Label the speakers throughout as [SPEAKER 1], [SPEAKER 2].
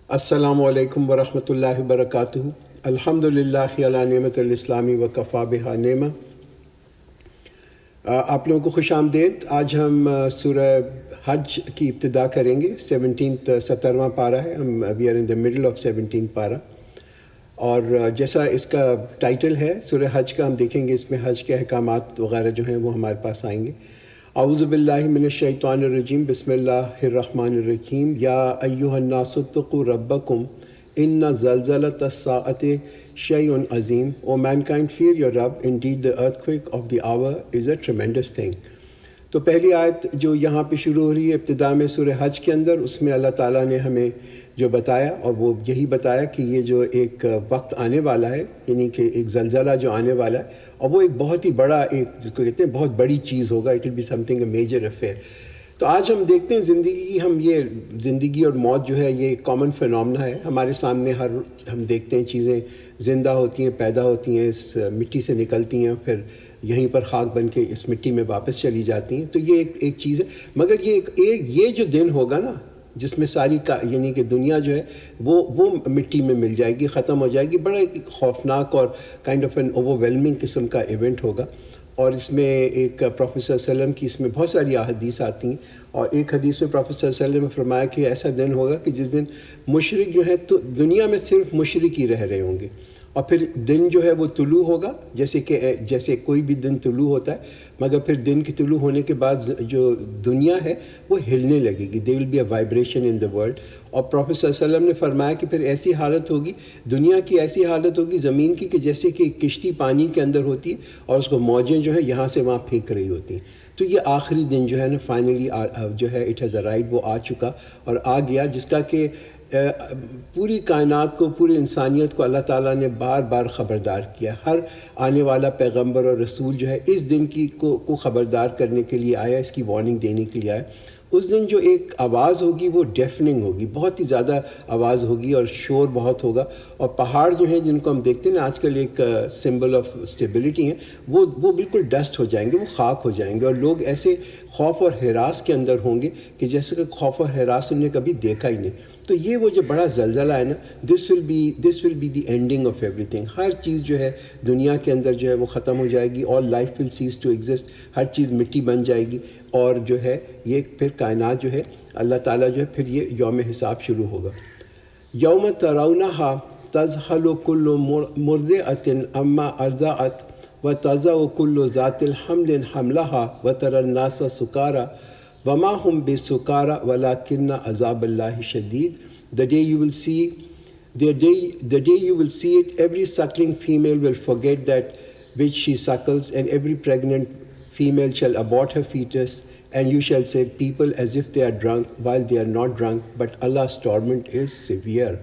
[SPEAKER 1] السلام علیکم ورحمۃ اللہ وبرکاتہ۔ الحمد للہ علی نعمت الاسلامی وکفا بہا نعمہ۔ آپ لوگوں کو خوش آمدید۔ آج ہم سورہ حج کی ابتدا کریں گے۔ 17واں پارہ ہے، ہم we are in the middle of 17 پارہ، اور جیسا اس کا ٹائٹل ہے سورہ حج کا، ہم دیکھیں گے اس میں حج کے احکامات وغیرہ جو ہیں وہ ہمارے پاس آئیں گے۔ اعوذ باللہ من الشیطان الرجیم، بسم اللہ الرحمن الرحیم۔ یا ایھا الناس اتقوا ربکم ان زلزلۃ الساعۃ شیء عظیم، او مینکائنڈ فیئر یور رب، indeed the earthquake of the hour is a tremendous thing۔ تو پہلی آیت جو یہاں پہ شروع ہو رہی ہے ابتدا میں سورہ حج کے اندر، اس میں اللہ تعالیٰ نے ہمیں جو بتایا، اور وہ یہی بتایا کہ یہ جو ایک وقت آنے والا ہے، یعنی کہ ایک زلزلہ جو آنے والا ہے، اور وہ ایک بہت ہی بڑا، ایک جس کو کہتے ہیں بہت بڑی چیز ہوگا، it will be something a major affair. تو آج ہم دیکھتے ہیں زندگی اور موت جو ہے یہ کامن فینومنا ہے ہمارے سامنے۔ ہم دیکھتے ہیں چیزیں زندہ ہوتی ہیں، پیدا ہوتی ہیں، اس مٹی سے نکلتی ہیں، پھر یہیں پر خاک بن کے اس مٹی میں واپس چلی جاتی ہیں۔ تو یہ ایک چیز ہے، مگر یہ جو دن ہوگا نا، جس میں ساری یعنی کہ دنیا جو ہے وہ مٹی میں مل جائے گی، ختم ہو جائے گی، بڑا ایک خوفناک اور kind of an overwhelming قسم کا ایونٹ ہوگا۔ اور اس میں ایک پروفیٹ صلی اللہ علیہ وسلم کی اس میں بہت ساری احادیث آتی ہیں، اور ایک حدیث میں پروفیٹ صلی اللہ علیہ وسلم نے فرمایا کہ ایسا دن ہوگا کہ جس دن مشرک جو ہے تو دنیا میں صرف مشرک ہی رہ رہے ہوں گے، اور پھر دن جو ہے وہ طلوع ہوگا، جیسے کوئی بھی دن طلوع ہوتا ہے، مگر پھر دن کے طلوع ہونے کے بعد جو دنیا ہے وہ ہلنے لگے گی، there will be a vibration in the world. اور پروفیٹ صلی اللہ علیہ وسلم نے فرمایا کہ پھر ایسی حالت ہوگی، دنیا کی ایسی حالت ہوگی زمین کی، کہ جیسے کہ ایک کشتی پانی کے اندر ہوتی ہے اور اس کو موجیں جو ہے یہاں سے وہاں پھینک رہی ہوتی ہیں۔ تو یہ آخری دن جو ہے نا فائنلی جو ہے اٹ ہیز ارائیوڈ، وہ آ چکا اور آ گیا، جس کا کہ پوری کائنات کو، پوری انسانیت کو اللہ تعالیٰ نے بار بار خبردار کیا۔ ہر آنے والا پیغمبر اور رسول جو ہے اس دن کو خبردار کرنے کے لیے آیا، اس کی وارننگ دینے کے لیے آیا۔ اس دن جو ایک آواز ہوگی وہ ڈیفننگ ہوگی، بہت ہی زیادہ آواز ہوگی اور شور بہت ہوگا، اور پہاڑ جو ہیں جن کو ہم دیکھتے ہیں نا آج کل ایک سمبل آف اسٹیبلٹی ہیں، وہ بالکل ڈسٹ ہو جائیں گے، وہ خاک ہو جائیں گے، اور لوگ ایسے خوف اور ہراس کے اندر ہوں گے کہ جیسے کہ خوف اور ہراس انہوں نے کبھی دیکھا ہی نہیں۔ تو یہ وہ جو بڑا زلزلہ ہے نا، this will be the ending of everything. ہر چیز جو ہے دنیا کے اندر جو ہے وہ ختم ہو جائے گی، all life will cease to exist, ہر چیز مٹی بن جائے گی، اور جو ہے یہ پھر کائنات جو ہے اللہ تعالیٰ جو ہے پھر یہ یوم حساب شروع ہوگا۔ یوم ترونہا تذہل کل مرضعۃ عما ارضعت وتضع کل ذات حمل حملہا وتری الناس سکارى وما هم بسکارى ولکن عذاب اللہ شدید۔ The day you will see it, every suckling female will forget that which she suckles, and every pregnant female shall abort her fetus, and you shall say people as if they are drunk while they are not drunk, but Allah's torment is severe۔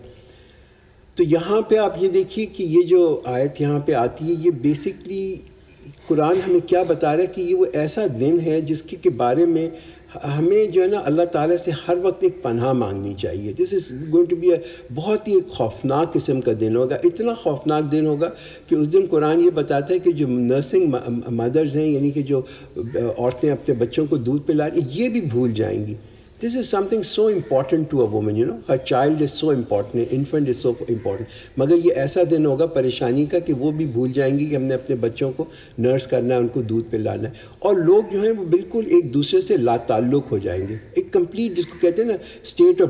[SPEAKER 1] تو یہاں پہ آپ یہ دیکھیے کہ یہ جو آیت یہاں پہ آتی ہے، یہ بیسکلی قرآن ہمیں کیا بتا رہا ہے کہ یہ وہ ایسا دن ہے جس کے بارے میں ہمیں جو ہے نا اللہ تعالیٰ سے ہر وقت ایک پناہ مانگنی چاہیے۔ دس از گوئنگ ٹو بی اے بہت ہی ایک خوفناک قسم کا دن ہوگا، اتنا خوفناک دن ہوگا کہ اس دن قرآن یہ بتاتا ہے کہ جو نرسنگ مدرز ہیں، یعنی کہ جو عورتیں اپنے بچوں کو دودھ پلا رہی ہیں، یہ بھی بھول جائیں گی۔ This is something so important to a woman, her child is so important, infant is so important، مگر یہ ایسا دن ہوگا پریشانی کا کہ وہ بھی بھول جائیں گی کہ ہم نے اپنے بچوں کو نرس کرنا ہے، ان کو دودھ پلانا ہے، اور لوگ جو ہیں وہ بالکل ایک دوسرے سے لا تعلق ہو جائیں گے، ایک کمپلیٹ جس کو کہتے ہیں نا اسٹیٹ آف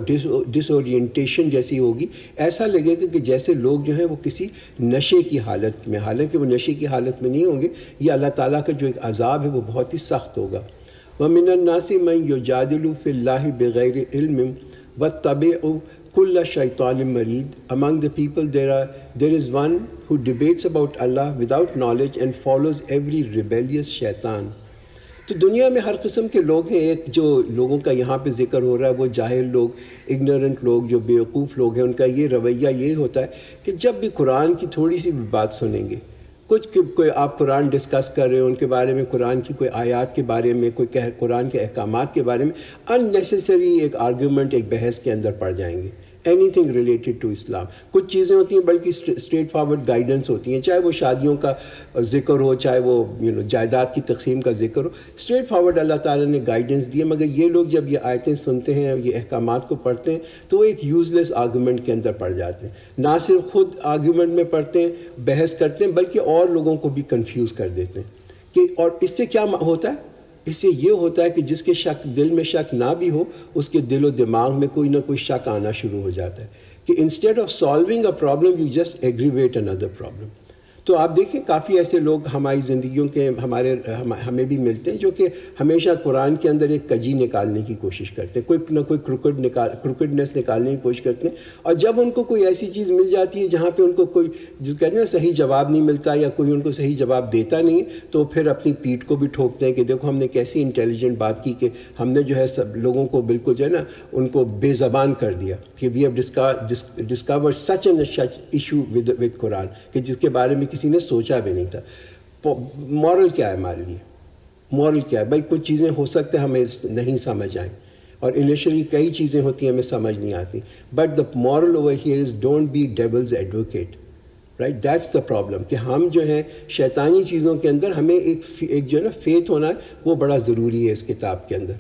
[SPEAKER 1] ڈس اورینٹیشن جیسی ہوگی۔ ایسا لگے گا کہ جیسے لوگ جو ہیں وہ کسی نشے کی حالت میں، حالانکہ وہ نشے کی حالت میں نہیں ہوں گے۔ یہ اللہ تعالیٰ کا جو ایک عذاب ہے وہ بہت ہی سخت ہوگا۔ وَمِنَ النَّاسِ مَن يُجَادِلُ فِي اللَّهِ بِغَيْرِ عِلْمٍ وَاتَّبِعُ كُلَّ شَيْطَانٍ مَرِيدٍ۔ Among the people there is one who debates about Allah without knowledge and follows every rebellious شیطان۔ تو دنیا میں ہر قسم کے لوگ ہیں۔ ایک جو لوگوں کا یہاں پہ ذکر ہو رہا ہے وہ جاہل لوگ، اگنورنٹ لوگ، جو بیوقوف لوگ ہیں، ان کا یہ رویہ یہ ہوتا ہے کہ جب بھی قرآن کی تھوڑی سی بھی بات سنیں گے، کوئی آپ قرآن ڈسکس کر رہے ہو، ان کے بارے میں، قرآن کی کوئی آیات کے بارے میں، قرآن کے احکامات کے بارے میں، ان نیسیسری ایک آرگیومنٹ، ایک بحث کے اندر پڑ جائیں گے۔ اینی تھنگ ریلیٹڈ ٹو اسلام. کچھ چیزیں ہوتی ہیں بلکہ اسٹریٹ فارورڈ گائیڈنس ہوتی ہیں, چاہے وہ شادیوں کا ذکر ہو, چاہے وہ جائیداد کی تقسیم کا ذکر ہو, اسٹریٹ فارورڈ اللہ تعالیٰ نے گائیڈنس دی ہے. مگر یہ لوگ جب یہ آیتیں سنتے ہیں, یہ احکامات کو پڑھتے ہیں, تو وہ ایک یوزلیس آرگومنٹ کے اندر پڑ جاتے ہیں. نہ صرف خود آرگومنٹ میں پڑھتے ہیں, بحث کرتے ہیں, بلکہ اور لوگوں کو بھی کنفیوز کر دیتے ہیں کہ, اور اس سے کیا ہوتا ہے؟ اس سے یہ ہوتا ہے کہ جس کے دل میں شک نہ بھی ہو, اس کے دل و دماغ میں کوئی نہ کوئی شک آنا شروع ہو جاتا ہے کہ instead of solving a problem you just aggravate another problem. تو آپ دیکھیں کافی ایسے لوگ ہماری زندگیوں کے ہمیں بھی ملتے ہیں جو کہ ہمیشہ قرآن کے اندر ایک کجی نکالنے کی کوشش کرتے ہیں, کوئی نہ کوئی کروکڈنس نکالنے کی کوشش کرتے ہیں, اور جب ان کو کوئی ایسی چیز مل جاتی ہے جہاں پہ ان کو کوئی جو کہتے ہیں صحیح جواب نہیں ملتا یا کوئی ان کو صحیح جواب دیتا نہیں, تو پھر اپنی پیٹھ کو بھی ٹھوکتے ہیں کہ دیکھو ہم نے کیسی انٹیلیجنٹ بات کی کہ ہم نے جو ہے سب لوگوں کو بالکل جو ہے نا ان کو بے زبان کر دیا کہ we have discover such and such issue with Quran کہ جس کے بارے میں کسی نے سوچا بھی نہیں تھا. مورل کیا ہے ہمارے لیے؟ مورل کیا ہے بھائی؟ کچھ چیزیں ہو سکتے ہیں ہمیں نہیں سمجھ آئیں, اور انیشلی کئی چیزیں ہوتی ہیں ہمیں سمجھ نہیں آتی, but the moral over here is don't be devil's advocate, right? That's the problem کہ ہم جو ہیں شیطانی چیزوں کے اندر ہمیں ایک جو ہے نا فیتھ ہونا ہے, وہ بڑا ضروری ہے اس کتاب کے اندر.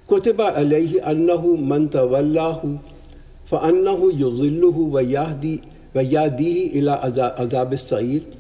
[SPEAKER 1] کتب علیہ انہ من تولاہ فانہ یضلہ ویہدیہ الی عذاب السعیر,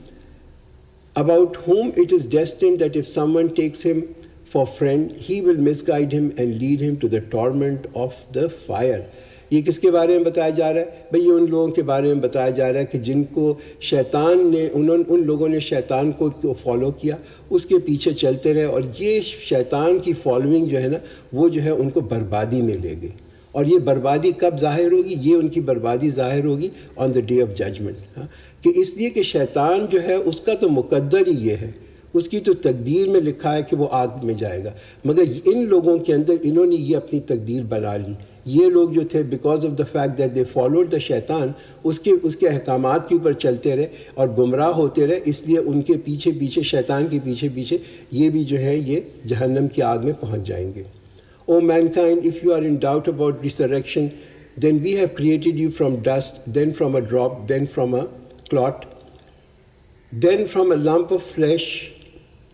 [SPEAKER 1] about whom it is destined that if someone takes him for friend, he will misguide him and lead him to the torment of the fire. یہ کس کے بارے میں بتایا جا رہا ہے بھئی؟ یہ ان لوگوں کے بارے میں بتایا جا رہا ہے کہ جن کو شیطان نے ان لوگوں نے شیطان کو فالو کیا, اس کے پیچھے چلتے رہے, اور یہ شیطان کی فالوئنگ جو ہے نا وہ جو ہے ان کو بربادی میں لے گئی. اور یہ بربادی کب ظاہر ہوگی؟ یہ ان کی بربادی ظاہر ہوگی آن دا ڈے آف ججمنٹ, کہ اس لیے کہ شیطان جو ہے اس کا تو مقدر ہی یہ ہے, اس کی تو تقدیر میں لکھا ہے کہ وہ آگ میں جائے گا, مگر ان لوگوں کے اندر انہوں نے یہ اپنی تقدیر بنا لی. یہ لوگ جو تھے because of the fact that they followed the شیطان, اس کے احکامات کے اوپر چلتے رہے اور گمراہ ہوتے رہے, اس لیے ان کے پیچھے شیطان کے پیچھے یہ بھی جو ہے یہ جہنم کی آگ میں پہنچ جائیں گے. O mankind, if you are in doubt about resurrection, then we have created you from dust, then from a drop, then from a clot, then from a lump of flesh,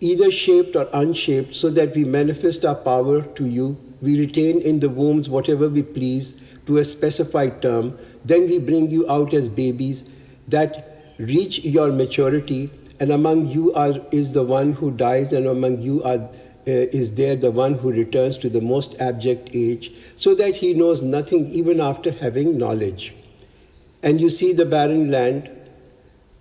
[SPEAKER 1] either shaped or unshaped, so that we manifest our power to you. We retain in the wombs whatever we please to a specified term. Then we bring you out as babies that reach your maturity, and among you is the one who dies, and among you is there the one who returns to the most abject age, so that he knows nothing even after having knowledge. And you see the barren land,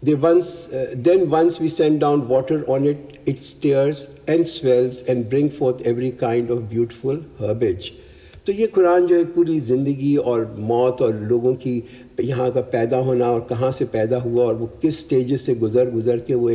[SPEAKER 1] then once we send down water on it, it stirs and swells and bring forth every kind of beautiful herbage. تو یہ قرآن جو ہے پوری زندگی اور موت اور لوگوں کی یہاں کا پیدا ہونا اور کہاں سے پیدا ہوا اور وہ کس سٹیجز سے گزر کے وہ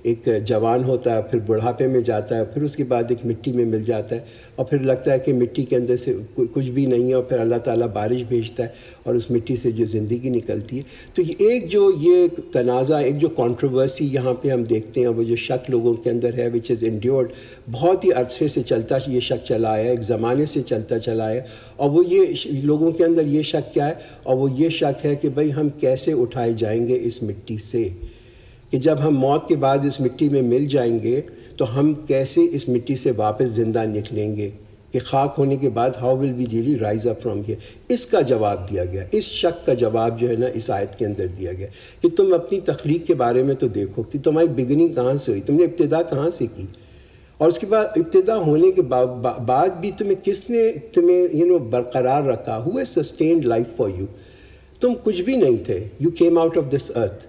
[SPEAKER 1] ایک جوان ہوتا ہے, پھر بڑھاپے میں جاتا ہے, پھر اس کے بعد ایک مٹی میں مل جاتا ہے, اور پھر لگتا ہے کہ مٹی کے اندر سے کچھ بھی نہیں ہے, اور پھر اللہ تعالیٰ بارش بھیجتا ہے اور اس مٹی سے جو زندگی نکلتی ہے. تو یہ تنازع, ایک جو کنٹروورسی یہاں پہ ہم دیکھتے ہیں, وہ جو شک لوگوں کے اندر ہے وچ از انڈیورڈ, بہت ہی عرصے سے چلتا یہ شک چلا آیا, ایک زمانے سے چلتا چلا آیا, اور وہ یہ لوگوں کے اندر یہ شک کیا ہے, اور وہ یہ شک ہے کہ بھئی ہم کیسے اٹھائے جائیں گے اس مٹی سے, کہ جب ہم موت کے بعد اس مٹی میں مل جائیں گے تو ہم کیسے اس مٹی سے واپس زندہ نکلیں گے, کہ خاک ہونے کے بعد how will we really rise up from here. اس کا جواب دیا گیا, اس شک کا جواب جو ہے نا اس آیت کے اندر دیا گیا کہ تم اپنی تخلیق کے بارے میں تو دیکھو کہ تمہاری بگننگ کہاں سے ہوئی, تم نے ابتدا کہاں سے کی, اور اس کے بعد ابتدا ہونے کے بعد بھی کس نے برقرار رکھا. He has sustained life for you. تم کچھ بھی نہیں تھے, you came out of this earth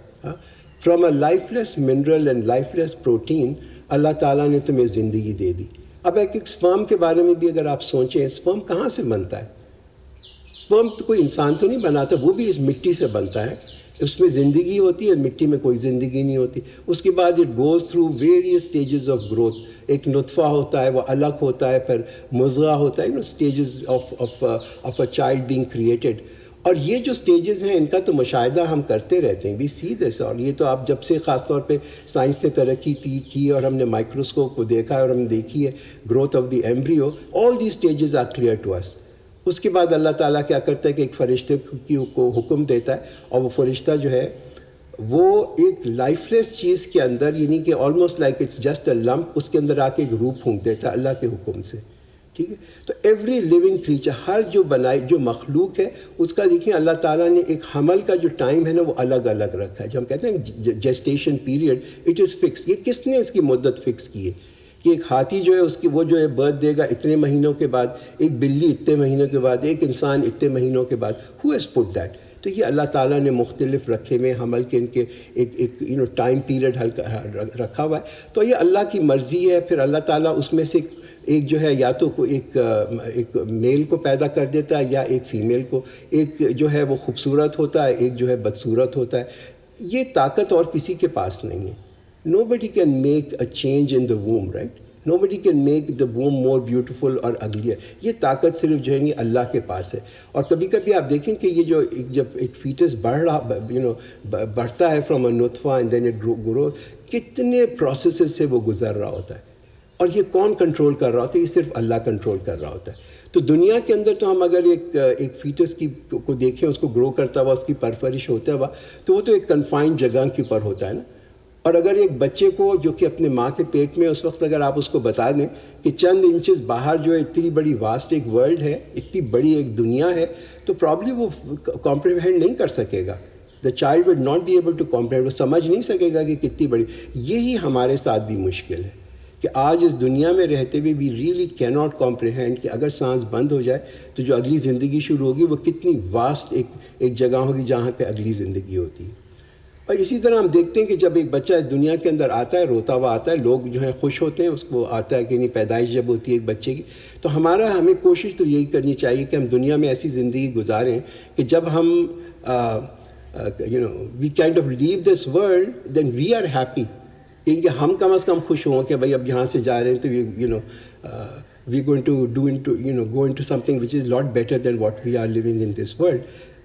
[SPEAKER 1] from a lifeless mineral and lifeless protein. اللہ تعالیٰ نے تمہیں زندگی دے دی. اب ایک سپرم کے بارے میں بھی اگر آپ سوچیں, سپرم کہاں سے بنتا ہے؟ سپرم تو کوئی انسان تو نہیں بناتا, وہ بھی اس مٹی سے بنتا ہے. اس میں زندگی ہوتی ہے, مٹی میں کوئی زندگی نہیں ہوتی. اس کے بعد it goes through various stages of growth. ایک نطفہ ہوتا ہے, وہ الگ ہوتا ہے, پھر مضغہ ہوتا ہے, stages of a child being created. اور یہ جو سٹیجز ہیں ان کا تو مشاہدہ ہم کرتے رہتے ہیں, وی سی دس. اور یہ تو آپ جب سے خاص طور پہ سائنس نے ترقی کی اور ہم نے مائکروسکوپ کو دیکھا اور ہم نے دیکھی ہے growth of the embryo, all the stages are clear to us. اس کے بعد اللہ تعالیٰ کیا کرتا ہے کہ ایک فرشتے کو حکم دیتا ہے، اور وہ فرشتہ جو ہے وہ ایک لائف لیس چیز کے اندر، یعنی کہ almost like it's just a lump, اس کے اندر آ کے ایک روح پھونک دیتا ہے اللہ کے حکم سے. ٹھیک ہے. تو ایوری لیونگ کریچر، ہر جو مخلوق ہے اس کا دیکھیں اللہ تعالیٰ نے ایک حمل کا جو ٹائم ہے نا وہ الگ الگ رکھا ہے. جو ہم کہتے ہیں جسٹیشن پیریڈ، اٹ از فکس. یہ کس نے اس کی مدت فکس کی ہے کہ ایک ہاتھی جو ہے اس کی وہ جو ہے برتھ دے گا اتنے مہینوں کے بعد، ایک بلی اتنے مہینوں کے بعد، ایک انسان اتنے مہینوں کے بعد. Who has put that? تو یہ اللہ تعالیٰ نے مختلف رکھے ہوئے حمل کے ان کے ایک ٹائم پیریڈ رکھا ہوا ہے. تو یہ اللہ کی مرضی ہے. پھر اللہ تعالیٰ اس میں سے ایک جو ہے یا تو ایک میل کو پیدا کر دیتا ہے یا ایک فیمیل کو. ایک جو ہے وہ خوبصورت ہوتا ہے، ایک جو ہے بدصورت ہوتا ہے. یہ طاقت اور کسی کے پاس نہیں ہے. Nobody can make a change in the womb, right? Nobody can make the womb more beautiful or uglier. یہ طاقت صرف جو ہے نہیں اللہ کے پاس ہے. اور کبھی کبھی آپ دیکھیں کہ یہ جو جب ایک فیٹس بڑھتا ہے فرام اے نطفہ اینڈ دین اٹ گروز، کتنے پروسیسز سے وہ گزر رہا ہوتا ہے. اور یہ کون کنٹرول کر رہا ہوتا ہے؟ یہ صرف اللہ کنٹرول کر رہا ہوتا ہے. تو دنیا کے اندر تو ہم اگر ایک فیٹس کو دیکھیں، اس کو گرو کرتا ہوا، اس کی پرورش ہوتا ہوا، تو وہ تو ایک کنفائنڈ جگہ کے اوپر ہوتا ہے نا. اور اگر ایک بچے کو جو کہ اپنے ماں کے پیٹ میں اس وقت اگر آپ اس کو بتا دیں کہ چند انچز باہر جو ہے اتنی بڑی واسٹ ایک ورلڈ ہے، اتنی بڑی ایک دنیا ہے، تو پرابلی وہ کمپریہینڈ نہیں کر سکے گا. The child would not be able to comprehend. وہ سمجھ نہیں سکے گا کہ کتنی بڑی. یہی ہمارے ساتھ بھی مشکل ہے کہ آج اس دنیا میں رہتے ہوئے وی ریئلی کی ناٹ کمپریہینڈ کہ اگر سانس بند ہو جائے تو جو اگلی زندگی شروع ہوگی وہ کتنی واسٹ ایک جگہ ہوگی جہاں پہ اگلی زندگی ہوتی ہے. اور اسی طرح ہم دیکھتے ہیں کہ جب ایک بچہ اس دنیا کے اندر آتا ہے، روتا ہوا آتا ہے، لوگ جو ہیں خوش ہوتے ہیں اس کو آتا ہے کہ نہیں پیدائش جب ہوتی ہے ایک بچے کی، تو ہمیں کوشش تو یہی کرنی چاہیے کہ ہم دنیا میں ایسی زندگی گزاریں کہ جب ہم we kind of live this world then we are happy. کیونکہ ہم کم از کم خوش ہوں کہ بھائی اب یہاں سے جا رہے ہیں تو we going to do go into something which is lot better than what we are living in this world.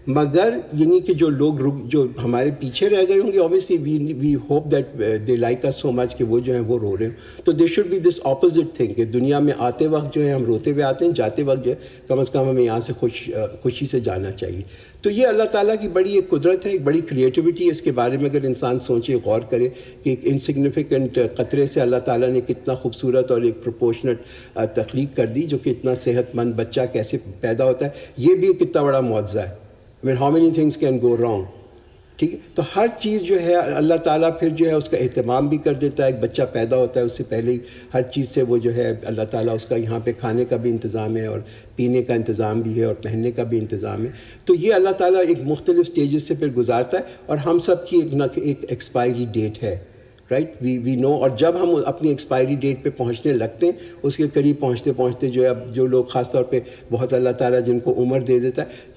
[SPEAKER 1] مگر یعنی کہ جو لوگ جو ہمارے پیچھے رہ گئے ہوں گے، obviously we hope that they like us so much کہ وہ جو ہیں وہ رو رہے ہیں. تو they should be this opposite thing کہ دنیا میں آتے وقت جو ہے ہم روتے ہوئے آتے ہیں، جاتے وقت جو ہے کم از کم ہمیں یہاں سے خوشی سے جانا چاہیے. تو یہ اللہ تعالیٰ کی بڑی ایک قدرت ہے، ایک بڑی کریٹیوٹی ہے. اس کے بارے میں اگر انسان سوچے، غور کرے کہ ایک انسگنیفیکنٹ قطرے سے اللہ تعالیٰ نے کتنا خوبصورت اور ایک پروپورشنٹ تخلیق کر دی، جو کہ اتنا صحت مند بچہ کیسے پیدا ہوتا ہے، یہ بھی ایک کتنا بڑا معجزہ ہے. how many things can go wrong. ٹھیک ہے. تو ہر چیز جو ہے اللہ تعالیٰ پھر جو ہے اس کا اہتمام بھی کر دیتا ہے. ایک بچہ پیدا ہوتا ہے اس سے پہلے ہی ہر چیز سے وہ جو ہے اللہ تعالیٰ اس کا یہاں پہ کھانے کا بھی انتظام ہے اور پینے کا انتظام بھی ہے اور پہننے کا بھی انتظام ہے. تو یہ اللہ تعالیٰ ایک مختلف سٹیجز سے پھر گزارتا ہے. اور ہم سب کی ایک ایکسپائری ڈیٹ ہے، رائٹ. وی نو. اور جب ہم اپنی ایکسپائری ڈیٹ پہ پہنچنے لگتے ہیں، اس کے قریب پہنچتے پہنچتے جو ہے اب جو لوگ خاص طور پہ بہت اللہ تعالیٰ جن کو عمر دے دیتا ہے،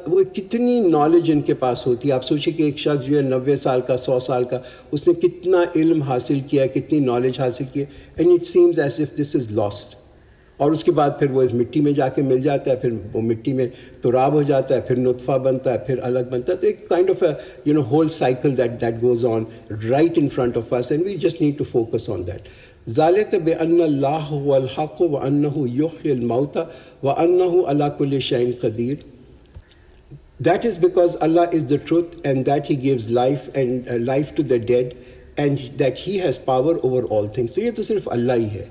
[SPEAKER 1] وہ کتنی نالج ان کے پاس ہوتی ہے. آپ سوچیں کہ ایک شخص جو ہے 90 سال کا، 100 سال کا، اس نے کتنا علم حاصل کیا ہے، کتنی نالج حاصل کی ہے. And it seems as if this is last. اور اس کے بعد پھر وہ اس مٹی میں جا کے مل جاتا ہے، پھر وہ مٹی میں تراب ہو جاتا ہے، پھر نطفہ بنتا ہے، پھر الگ بنتا ہے. تو ایک kind of whole cycle that goes on right in front of us, and we just need to focus on that. ذالک بأن اللہ هو الحق وانہ یحیی الموتى وانہ علی کل شیء قدیر. That is because Allah is the truth, and that He gives life and life to the dead, and that He has power over all things. So یہ تو صرف اللہ ہی ہے.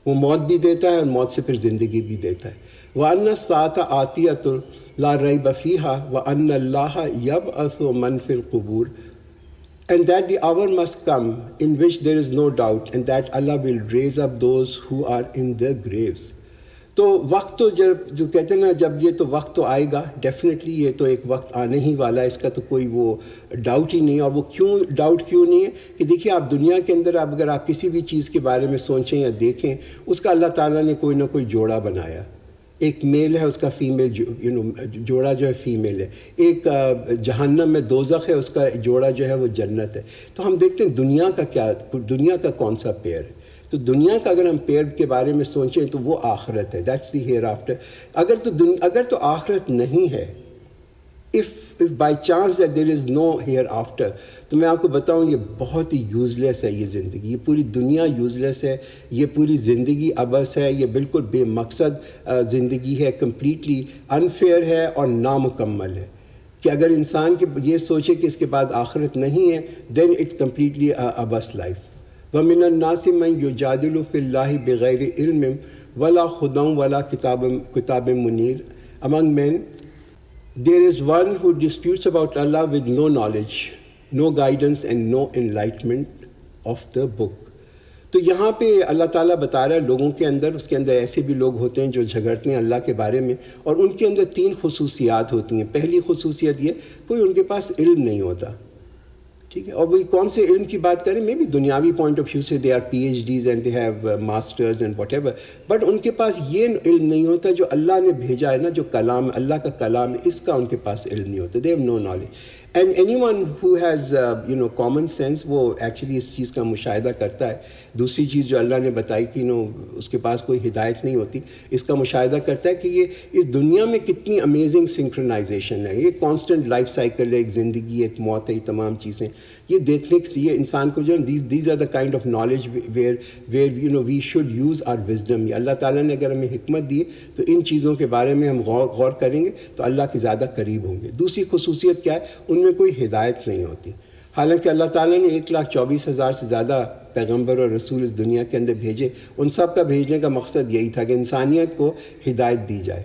[SPEAKER 1] وہ موت بھی دیتا ہے اور موت سے پھر زندگی بھی دیتا ہے. وَأَنَّ السَّاعَةَ آتِيَةٌ لَا رَيْبَ فِيهَا وَأَنَّ اللَّهَ يَبْعَثُ مَنْ فِي الْقُبُورِ. And that the hour must come in which there is no doubt, and that Allah will raise up those who are in their graves. تو وقت تو جو کہتے ہیں نا، جب یہ تو وقت تو آئے گا ڈیفینیٹلی. یہ تو ایک وقت آنے ہی والا ہے، اس کا تو کوئی وہ ڈاؤٹ ہی نہیں. اور وہ کیوں نہیں ہے کہ دیکھیے آپ دنیا کے اندر اگر آپ کسی بھی چیز کے بارے میں سوچیں یا دیکھیں، اس کا اللہ تعالیٰ نے کوئی نہ کوئی جوڑا بنایا. ایک میل ہے، اس کا فیمیل جوڑا جو ہے فیمیل ہے. ایک جہنم میں دوزخ ہے، اس کا جوڑا جو ہے وہ جنت ہے. تو ہم دیکھتے ہیں دنیا کا کون سا پیر ہے. تو دنیا کا اگر ہم پیر کے بارے میں سوچیں تو وہ آخرت ہے. That's the hereafter. اگر تو آخرت نہیں ہے، if if by chance that there is no hereafter, تو میں آپ کو بتاؤں یہ بہت ہی یوزلیس ہے یہ زندگی، یہ پوری دنیا یوزلیس ہے، یہ پوری زندگی عبث ہے، یہ بالکل بے مقصد زندگی ہے، کمپلیٹلی انفیئر ہے اور نامکمل ہے. کہ اگر انسان یہ سوچے کہ اس کے بعد آخرت نہیں ہے دین اٹس کمپلیٹلی عبث لائف. وَمِنَ النَّاسِ مَن يُجَادِلُ فِي اللَّهِ بِغَيْرِ عِلْمٍ وَلَا خُدًى وَلَا كِتَابٍ مُنِيرٍ. Among men there is one who disputes about Allah with no knowledge, no guidance and no enlightenment of the book. تو یہاں پہ اللہ تعالیٰ بتا رہا ہے لوگوں کے اندر، اس کے اندر ایسے بھی لوگ ہوتے ہیں جو جھگڑتے ہیں اللہ کے بارے میں، اور ان کے اندر 3 خصوصیات ہوتی ہیں. پہلی خصوصیت یہ، کوئی ان کے پاس علم نہیں ہوتا. ٹھیک ہے، اور وہی کون سے علم کی بات کریں، میں بھی دنیاوی پوائنٹ آف ویو سے they are PhDs and they have masters and whatever, but ان کے پاس یہ علم نہیں ہوتا جو اللہ نے بھیجا ہے نا، جو کلام اللہ کا کلام ہے، اس کا ان کے پاس علم نہیں ہوتا. They have no knowledge. And any one who has common sense, وہ ایکچولی اس چیز کا مشاہدہ کرتا ہے. دوسری چیز جو اللہ نے بتائی کہ اس کے پاس کوئی ہدایت نہیں ہوتی، اس کا مشاہدہ کرتا ہے کہ یہ اس دنیا میں کتنی امیزنگ سنکرونائزیشن ہے، یہ کانسٹنٹ لائف سائیکل ہے، ایک زندگی، ایک موت ہے، یہ تمام چیزیں یہ دیکھنے سے یہ انسان کو جو ہے these are the kind of knowledge where we should use our wisdom. اللہ تعالیٰ نے اگر ہمیں حکمت دی تو ان چیزوں کے بارے میں ہم غور کریں گے تو اللہ کے زیادہ قریب ہوں گے. دوسری خصوصیت کیا ہے، ان میں کوئی ہدایت نہیں ہوتی. حالانکہ اللہ تعالیٰ نے 1,24,000 سے زیادہ پیغمبر اور رسول اس دنیا کے اندر بھیجے. ان سب کا بھیجنے کا مقصد یہی تھا کہ انسانیت کو ہدایت دی جائے.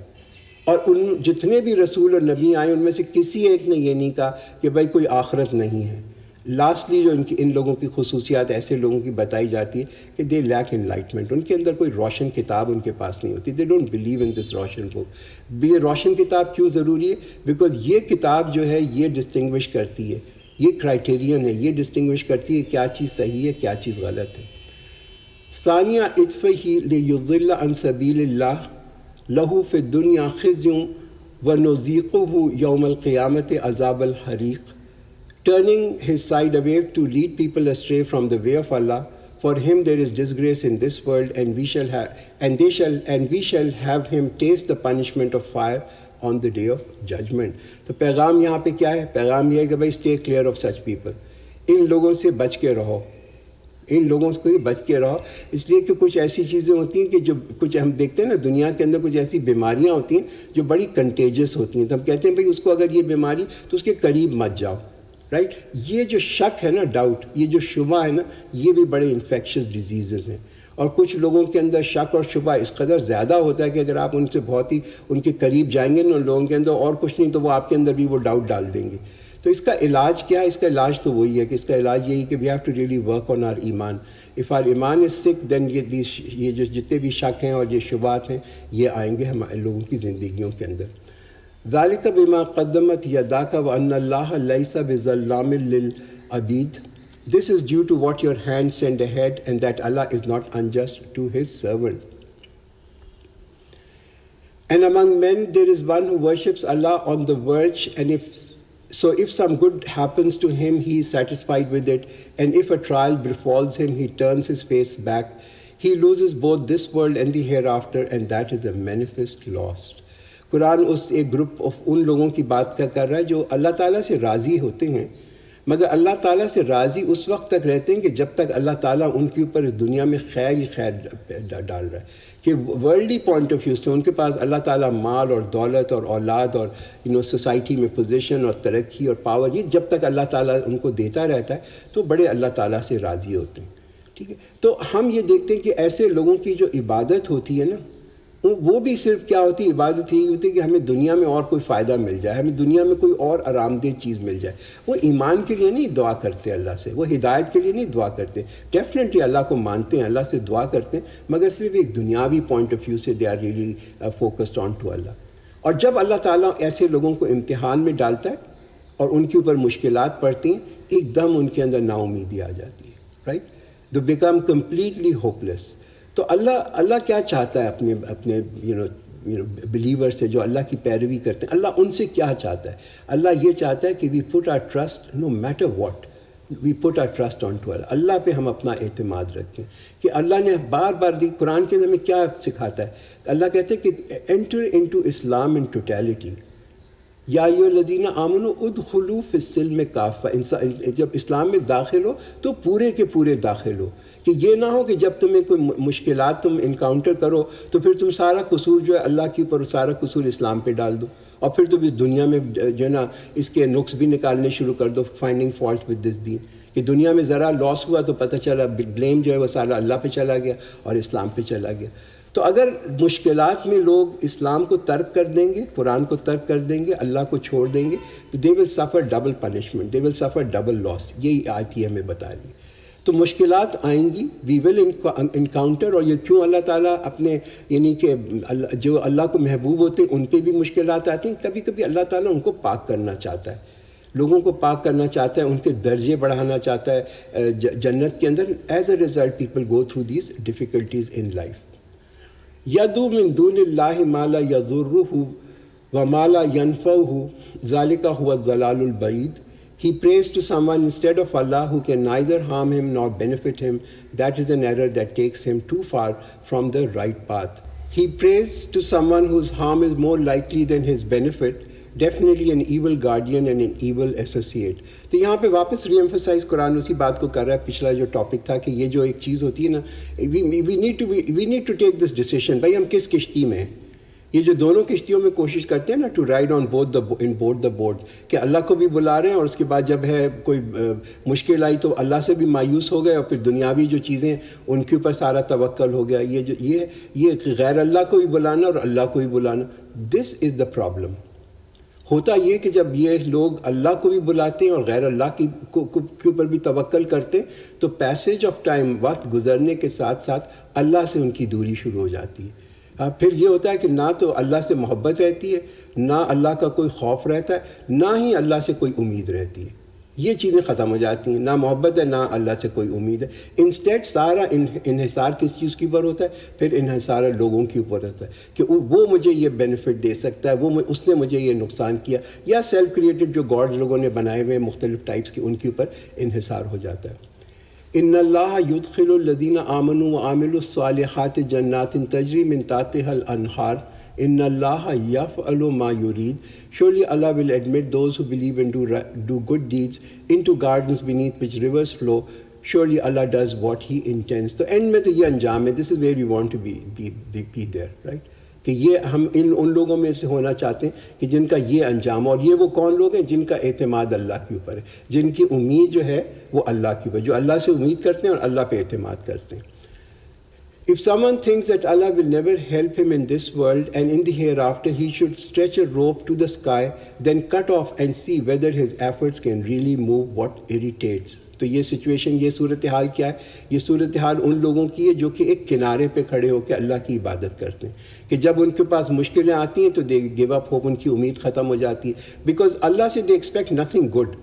[SPEAKER 1] اور ان جتنے بھی رسول اور نبی آئے ان میں سے کسی ایک نے یہ نہیں کہا کہ بھائی کوئی آخرت نہیں ہے. لاسٹلی جو ان لوگوں کی خصوصیات ایسے لوگوں کی بتائی جاتی ہے کہ دے لیک انلائٹمنٹ، ان کے اندر کوئی روشن کتاب ان کے پاس نہیں ہوتی. دے ڈونٹ بلیو ان دس روشن بک. یہ روشن کتاب کیوں ضروری ہے؟ بیکاز یہ کتاب جو ہے یہ ڈسٹنگوش کرتی ہے، یہ کرائٹیرین ہے، یہ ڈسٹنگوش کرتی ہے کیا چیز صحیح ہے کیا چیز غلط ہے. ثانیہ اطفہ لیضل عن سبیل اللہ لہو فی الدنیا خزی ونذیقہ یوم القیامت عذاب الحریق. Turning his side away to lead people astray from the way of Allah, for him there is disgrace in this world, and we shall have him taste the punishment of fire on the day of judgment. تو پیغام یہاں پہ کیا ہے؟ پیغام یہ ہے کہ بھائی stay clear of such people. ان لوگوں سے بچ کے رہو، ان لوگوں سے بچ کے رہو. اس لیے کہ کچھ ایسی چیزیں ہوتی ہیں کہ جو کچھ ہم دیکھتے ہیں نا دنیا کے اندر، کچھ ایسی بیماریاں ہوتی ہیں جو بڑی کنٹیجس ہوتی ہیں. تو ہم کہتے ہیں بھائی اس کو اگر یہ بیماری تو اس کے قریب مت جاؤ، رائٹ. یہ جو شک ہے نا، ڈاؤٹ، یہ جو شبہ ہے نا، یہ بھی بڑے انفیکشس ڈیزیزز ہیں. اور کچھ لوگوں کے اندر شک اور شبہ اس قدر زیادہ ہوتا ہے کہ اگر آپ ان سے بہت ہی ان کے قریب جائیں گے نا ان لوگوں کے اندر، اور کچھ نہیں تو وہ آپ کے اندر بھی وہ ڈاؤٹ ڈال دیں گے. تو اس کا علاج کیا ہے؟ اس کا علاج تو وہی ہے کہ اس کا علاج یہی کہ we have to really work on our ایمان. اف آر ایمان از سک دین یہ جو جتنے بھی شک ہیں اور یہ شبہات ہیں یہ آئیں گے ہمارے لوگوں کی زندگیوں کے اندر. ذالک بما قدمت یداک وان اللہ لیس بظلام للعبید. This is due to what your hand send ahead, and that Allah is not unjust to his servant. And among men there is one who worships Allah on the verge, and if some good happens to him, he is satisfied with it, and if a trial befalls him, he turns his face back. He loses both this world and the hereafter, and that is a manifest loss. قرآن اس ایک group of ان لوگوں کی بات کر رہا ہے جو اللہ تعالیٰ سے راضی ہوتے ہیں، مگر اللہ تعالیٰ سے راضی اس وقت تک رہتے ہیں کہ جب تک اللہ تعالیٰ ان کے اوپر اس دنیا میں خیر ہی خیر ڈال رہا ہے. کہ ورلڈلی پوائنٹ آف ویو سے ان کے پاس اللہ تعالیٰ مال اور دولت اور اولاد اور سوسائٹی میں پوزیشن اور ترقی اور پاور، یہ جب تک اللہ تعالیٰ ان کو دیتا رہتا ہے تو بڑے اللہ تعالیٰ سے راضی ہوتے ہیں. ٹھیک ہے، تو ہم یہ دیکھتے ہیں کہ ایسے لوگوں کی جو عبادت ہوتی ہے نا، وہ بھی صرف کیا ہوتی ہے؟ عبادت یہی ہوتی ہے کہ ہمیں دنیا میں اور کوئی فائدہ مل جائے، ہمیں دنیا میں کوئی اور آرام دہ چیز مل جائے. وہ ایمان کے لیے نہیں دعا کرتے اللہ سے، وہ ہدایت کے لیے نہیں دعا کرتے. ڈیفینیٹلی اللہ کو مانتے ہیں، اللہ سے دعا کرتے ہیں، مگر صرف ایک دنیاوی پوائنٹ آف ویو سے they are really focused on to Allah. اور جب اللہ تعالیٰ ایسے لوگوں کو امتحان میں ڈالتا ہے اور ان کے اوپر مشکلات پڑتی ہیں، ایک دم ان کے اندر نا امیدی آ جاتی ہے، right. They become completely hopeless. تو اللہ کیا چاہتا ہے اپنے بلیور سے جو اللہ کی پیروی کرتے ہیں؟ اللہ ان سے کیا چاہتا ہے؟ اللہ یہ چاہتا ہے کہ we put our trust no matter what, we put our trust on to Allah. اللہ پہ ہم اپنا اعتماد رکھیں. کہ اللہ نے بار بار دی قرآن کے ہمیں کیا سکھاتا ہے؟ اللہ کہتے ہیں کہ enter into Islam in totality. یا ایھا الذین آمنوا ادخلوا فی السلم کافہ، جب اسلام میں داخل ہو تو پورے کے پورے داخل ہو، کہ یہ نہ ہو کہ جب تمہیں کوئی مشکلات تم انکاؤنٹر کرو تو پھر تم سارا قصور جو ہے اللہ کے اوپر، سارا قصور اسلام پہ ڈال دو، اور پھر تم اس دنیا میں جو ہے نا اس کے نقص بھی نکالنے شروع کر دو، فائنڈنگ فالٹ ود دس دین، کہ دنیا میں ذرا لاس ہوا تو پتہ چلا بلیم جو ہے وہ سارا اللہ پہ چلا گیا اور اسلام پہ چلا گیا۔ تو اگر مشکلات میں لوگ اسلام کو ترک کر دیں گے، قرآن کو ترک کر دیں گے، اللہ کو چھوڑ دیں گے، تو دے ول سفر ڈبل پنشمنٹ، دے ول سفر ڈبل لاس، یہی آیت ہی ہمیں بتا رہی ہے۔ تو مشکلات آئیں گی، وی ول انکاؤنٹر، اور یہ کیوں اللہ تعالیٰ اپنے یعنی کہ جو اللہ کو محبوب ہوتے ہیں ان پہ بھی مشکلات آتی ہیں، کبھی کبھی اللہ تعالیٰ ان کو پاک کرنا چاہتا ہے، لوگوں کو پاک کرنا چاہتا ہے، ان کے درجے بڑھانا چاہتا ہے جنت کے اندر۔ As a result people go through these difficulties in life. یدعو من دون اللہ ما لا یضرہ وما لا ینفعہ ذلک هو الضلال البعید۔ He prays to someone instead of Allah who can neither harm him nor benefit him. That is an error that takes him too far from the right path. He prays to someone whose harm is more likely than his benefit, definitely an evil guardian and an evil associate. تو یہاں پہ واپس ری emphasize قرآن اسی بات کو کر رہا ہے، پچھلا جو ٹاپک تھا کہ یہ جو ایک چیز ہوتی ہے نا، we need to take this decision، بھائی ہم کس کشتی میں ہیں۔ یہ جو دونوں کشتیوں میں کوشش کرتے ہیں نا to ride on both the board, کہ اللہ کو بھی بلا رہے ہیں اور اس کے بعد جب ہے کوئی مشکل آئی تو اللہ سے بھی مایوس ہو گئے، اور پھر دنیاوی جو چیزیں ان کے اوپر سارا توکل ہو گیا۔ یہ غیر اللہ کو بھی بلانا اور اللہ کو بھی بلانا، دس از دا پرابلم۔ ہوتا یہ کہ جب یہ لوگ اللہ کو بھی بلاتے ہیں اور غیر اللہ کے اوپر بھی توکل کرتے ہیں تو پیسیج آف ٹائم، وقت گزرنے کے ساتھ ساتھ اللہ سے ان کی دوری شروع ہو جاتی ہے۔ پھر یہ ہوتا ہے کہ نہ تو اللہ سے محبت رہتی ہے، نہ اللہ کا کوئی خوف رہتا ہے، نہ ہی اللہ سے کوئی امید رہتی ہے۔ یہ چیزیں ختم ہو جاتی ہیں، نہ محبت ہے نہ اللہ سے کوئی امید ہے۔ انسٹیٹ سارا انحصار کس چیز کے اوپر ہوتا ہے؟ پھر انحصار لوگوں کے اوپر ہوتا ہے کہ وہ مجھے یہ بینیفٹ دے سکتا ہے، اس نے مجھے یہ نقصان کیا، یا سیلف کریٹڈ جو گاڈ لوگوں نے بنائے ہوئے مختلف ٹائپس کے، ان کے اوپر انحصار ہو جاتا ہے۔ ان اللہ یدخل الذین آمنوا وعملوا الصالحات جنات تجری من تحتها الانہار ان اللہ یفعل ما یرید۔ Surely Allah will admit those who believe and do good deeds into gardens beneath which rivers flow. Surely Allah does what He intends. تو اینڈ میں تو یہ انجام ہے، this is where we want to be there, right؟ کہ یہ ہم ان لوگوں میں سے ہونا چاہتے ہیں کہ جن کا یہ انجام، اور یہ وہ کون لوگ ہیں جن کا اعتماد اللہ کے اوپر ہے، جن کی امید جو ہے وہ اللہ کے اوپر، جو اللہ سے امید کرتے ہیں اور اللہ پہ اعتماد کرتے ہیں۔ If someone thinks that Allah will never help him in this world and in the hereafter, he should stretch a rope to the sky, then cut off and see whether his efforts can really move what irritates. تو یہ situation, یہ صورتحال کیا ہے؟ یہ صورتحال ان لوگوں کی ہے جو کہ ایک کنارے پہ کھڑے ہو کے اللہ کی عبادت کرتے ہیں، کہ جب ان کے پاس مشکلیں آتی ہیں تو دے گیو اپ ہوپ، ان کی امید ختم ہو جاتی ہے، بیکاز اللہ سے they expect nothing good,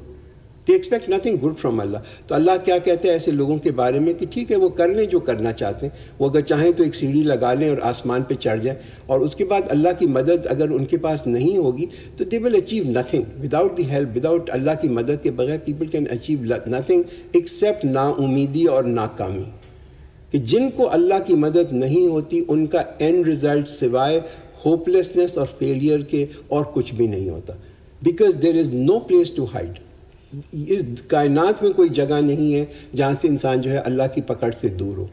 [SPEAKER 1] they expect nothing good from Allah. تو اللہ کیا کہتے ہیں ایسے لوگوں کے بارے میں کہ ٹھیک ہے وہ کر لیں جو کرنا چاہتے ہیں، وہ اگر چاہیں تو ایک سیڑھی لگا لیں اور آسمان پہ چڑھ جائیں، اور اس کے بعد اللہ کی مدد اگر ان کے پاس نہیں ہوگی تو they will achieve nothing without the help, without اللہ کی مدد کے بغیر people can achieve nothing except نا امیدی اور ناکامی۔ کہ جن کو اللہ کی مدد نہیں ہوتی ان کا اینڈ ریزلٹ سوائے ہوپ لیسنس اور فیلئر کے اور کچھ بھی نہیں ہوتا، because there is no place to hide. اس کائنات میں کوئی جگہ نہیں ہے جہاں سے انسان جو ہے اللہ کی پکڑ سے دور ہو۔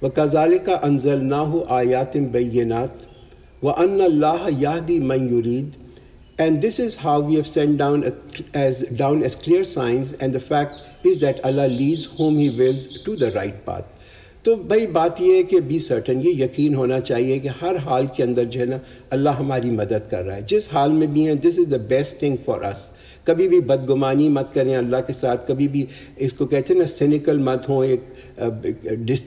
[SPEAKER 1] وَكَذَلِكَ أَنزَلْنَاهُ آيَاتٍ بَيِّنَاتٍ وَأَنَّ اللَّهَ يَهْدِي مَن يُرِيدُ۔ And this is how we have sent down as clear signs, and the fact is that Allah leads whom He wills to the right path. تو بھائی بات یہ ہے کہ بی سرٹن، یہ یقین ہونا چاہیے کہ ہر حال کے اندر جو ہے نا اللہ ہماری مدد کر رہا ہے، جس حال میں بھی ہیں، دس از دا بیسٹ تھنگ فار اس۔ کبھی بھی بدگمانی مت کریں اللہ کے ساتھ، کبھی بھی اس کو کہتے ہیں نا سینیکل مت ہوں، ایک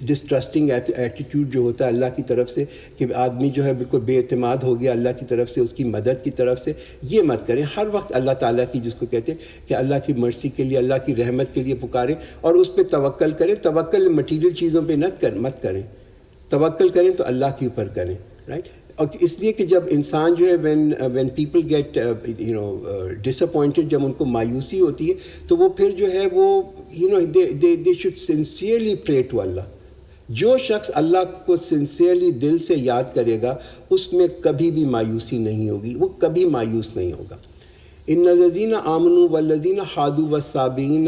[SPEAKER 1] ڈسٹرسٹنگ ایٹیٹیوڈ جو ہوتا ہے اللہ کی طرف سے کہ آدمی جو ہے بالکل بے اعتماد ہو گیا اللہ کی طرف سے، اس کی مدد کی طرف سے، یہ مت کریں۔ ہر وقت اللہ تعالیٰ کی، جس کو کہتے ہیں کہ اللہ کی مرسی کے لیے، اللہ کی رحمت کے لیے پکاریں اور اس پہ توکل کریں۔ توکل مٹیریل چیزوں پہ مت کریں، توکل کریں تو اللہ کے اوپر کریں، رائٹ؟ اور اس لیے کہ جب انسان جو ہے when people get disappointed, جب ان کو مایوسی ہوتی ہے تو وہ پھر جو ہے وہ they should sincerely pray to Allah. جو شخص اللہ کو سنسیئرلی دل سے یاد کرے گا اس میں کبھی بھی مایوسی نہیں ہوگی، وہ کبھی مایوس نہیں ہوگا۔ ان الذین آمنوا والذین حادوا والصابئین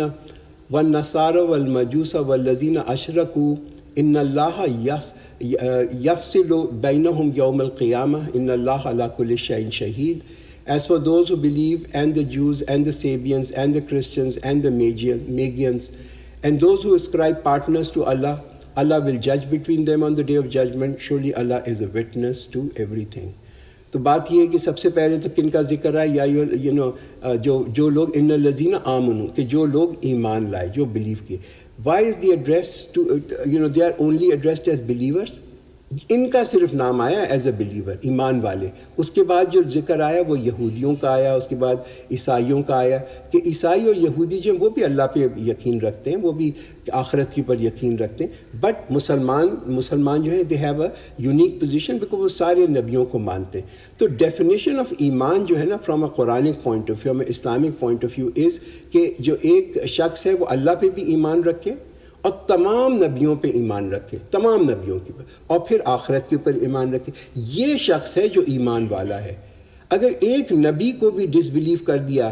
[SPEAKER 1] والنصارى والمجوس والذین اشرکوا ان اللہ یفصل بینہم یوم القیامہ ان اللہ علی کل شیء شہید. As for those who believe, and the Jews, and the Sabians, and the Christians, and the Magians, and those who ascribe partners to Allah, Allah will judge between them on the day of judgment. Surely Allah is a witness to everything. تو بات یہ ہے کہ سب سے پہلے تو کن کا ذکر ہے، یا جو لوگ ان الذین آمنوا، کہ جو لوگ ایمان لائے، جو بلیو کیے. Why is the address to they are only addressed as believers؟ ان کا صرف نام آیا ایز اے بلیور، ایمان والے. اس کے بعد جو ذکر آیا وہ یہودیوں کا آیا، اس کے بعد عیسائیوں کا آیا، کہ عیسائی اور یہودی جو ہیں وہ بھی اللہ پہ یقین رکھتے ہیں، وہ بھی آخرت کی پر یقین رکھتے ہیں. بٹ مسلمان جو ہیں they have a unique position because وہ سارے نبیوں کو مانتے ہیں. تو ڈیفینیشن آف ایمان جو ہے نا from a Quranic point of view, from a Islamic point of view is کہ جو ایک شخص ہے وہ اللہ پہ بھی ایمان رکھے اور تمام نبیوں پہ ایمان رکھے، تمام نبیوں کے اوپر، اور پھر آخرت کے اوپر ایمان رکھے. یہ شخص ہے جو ایمان والا ہے. اگر ایک نبی کو بھی ڈس بلیو کر دیا،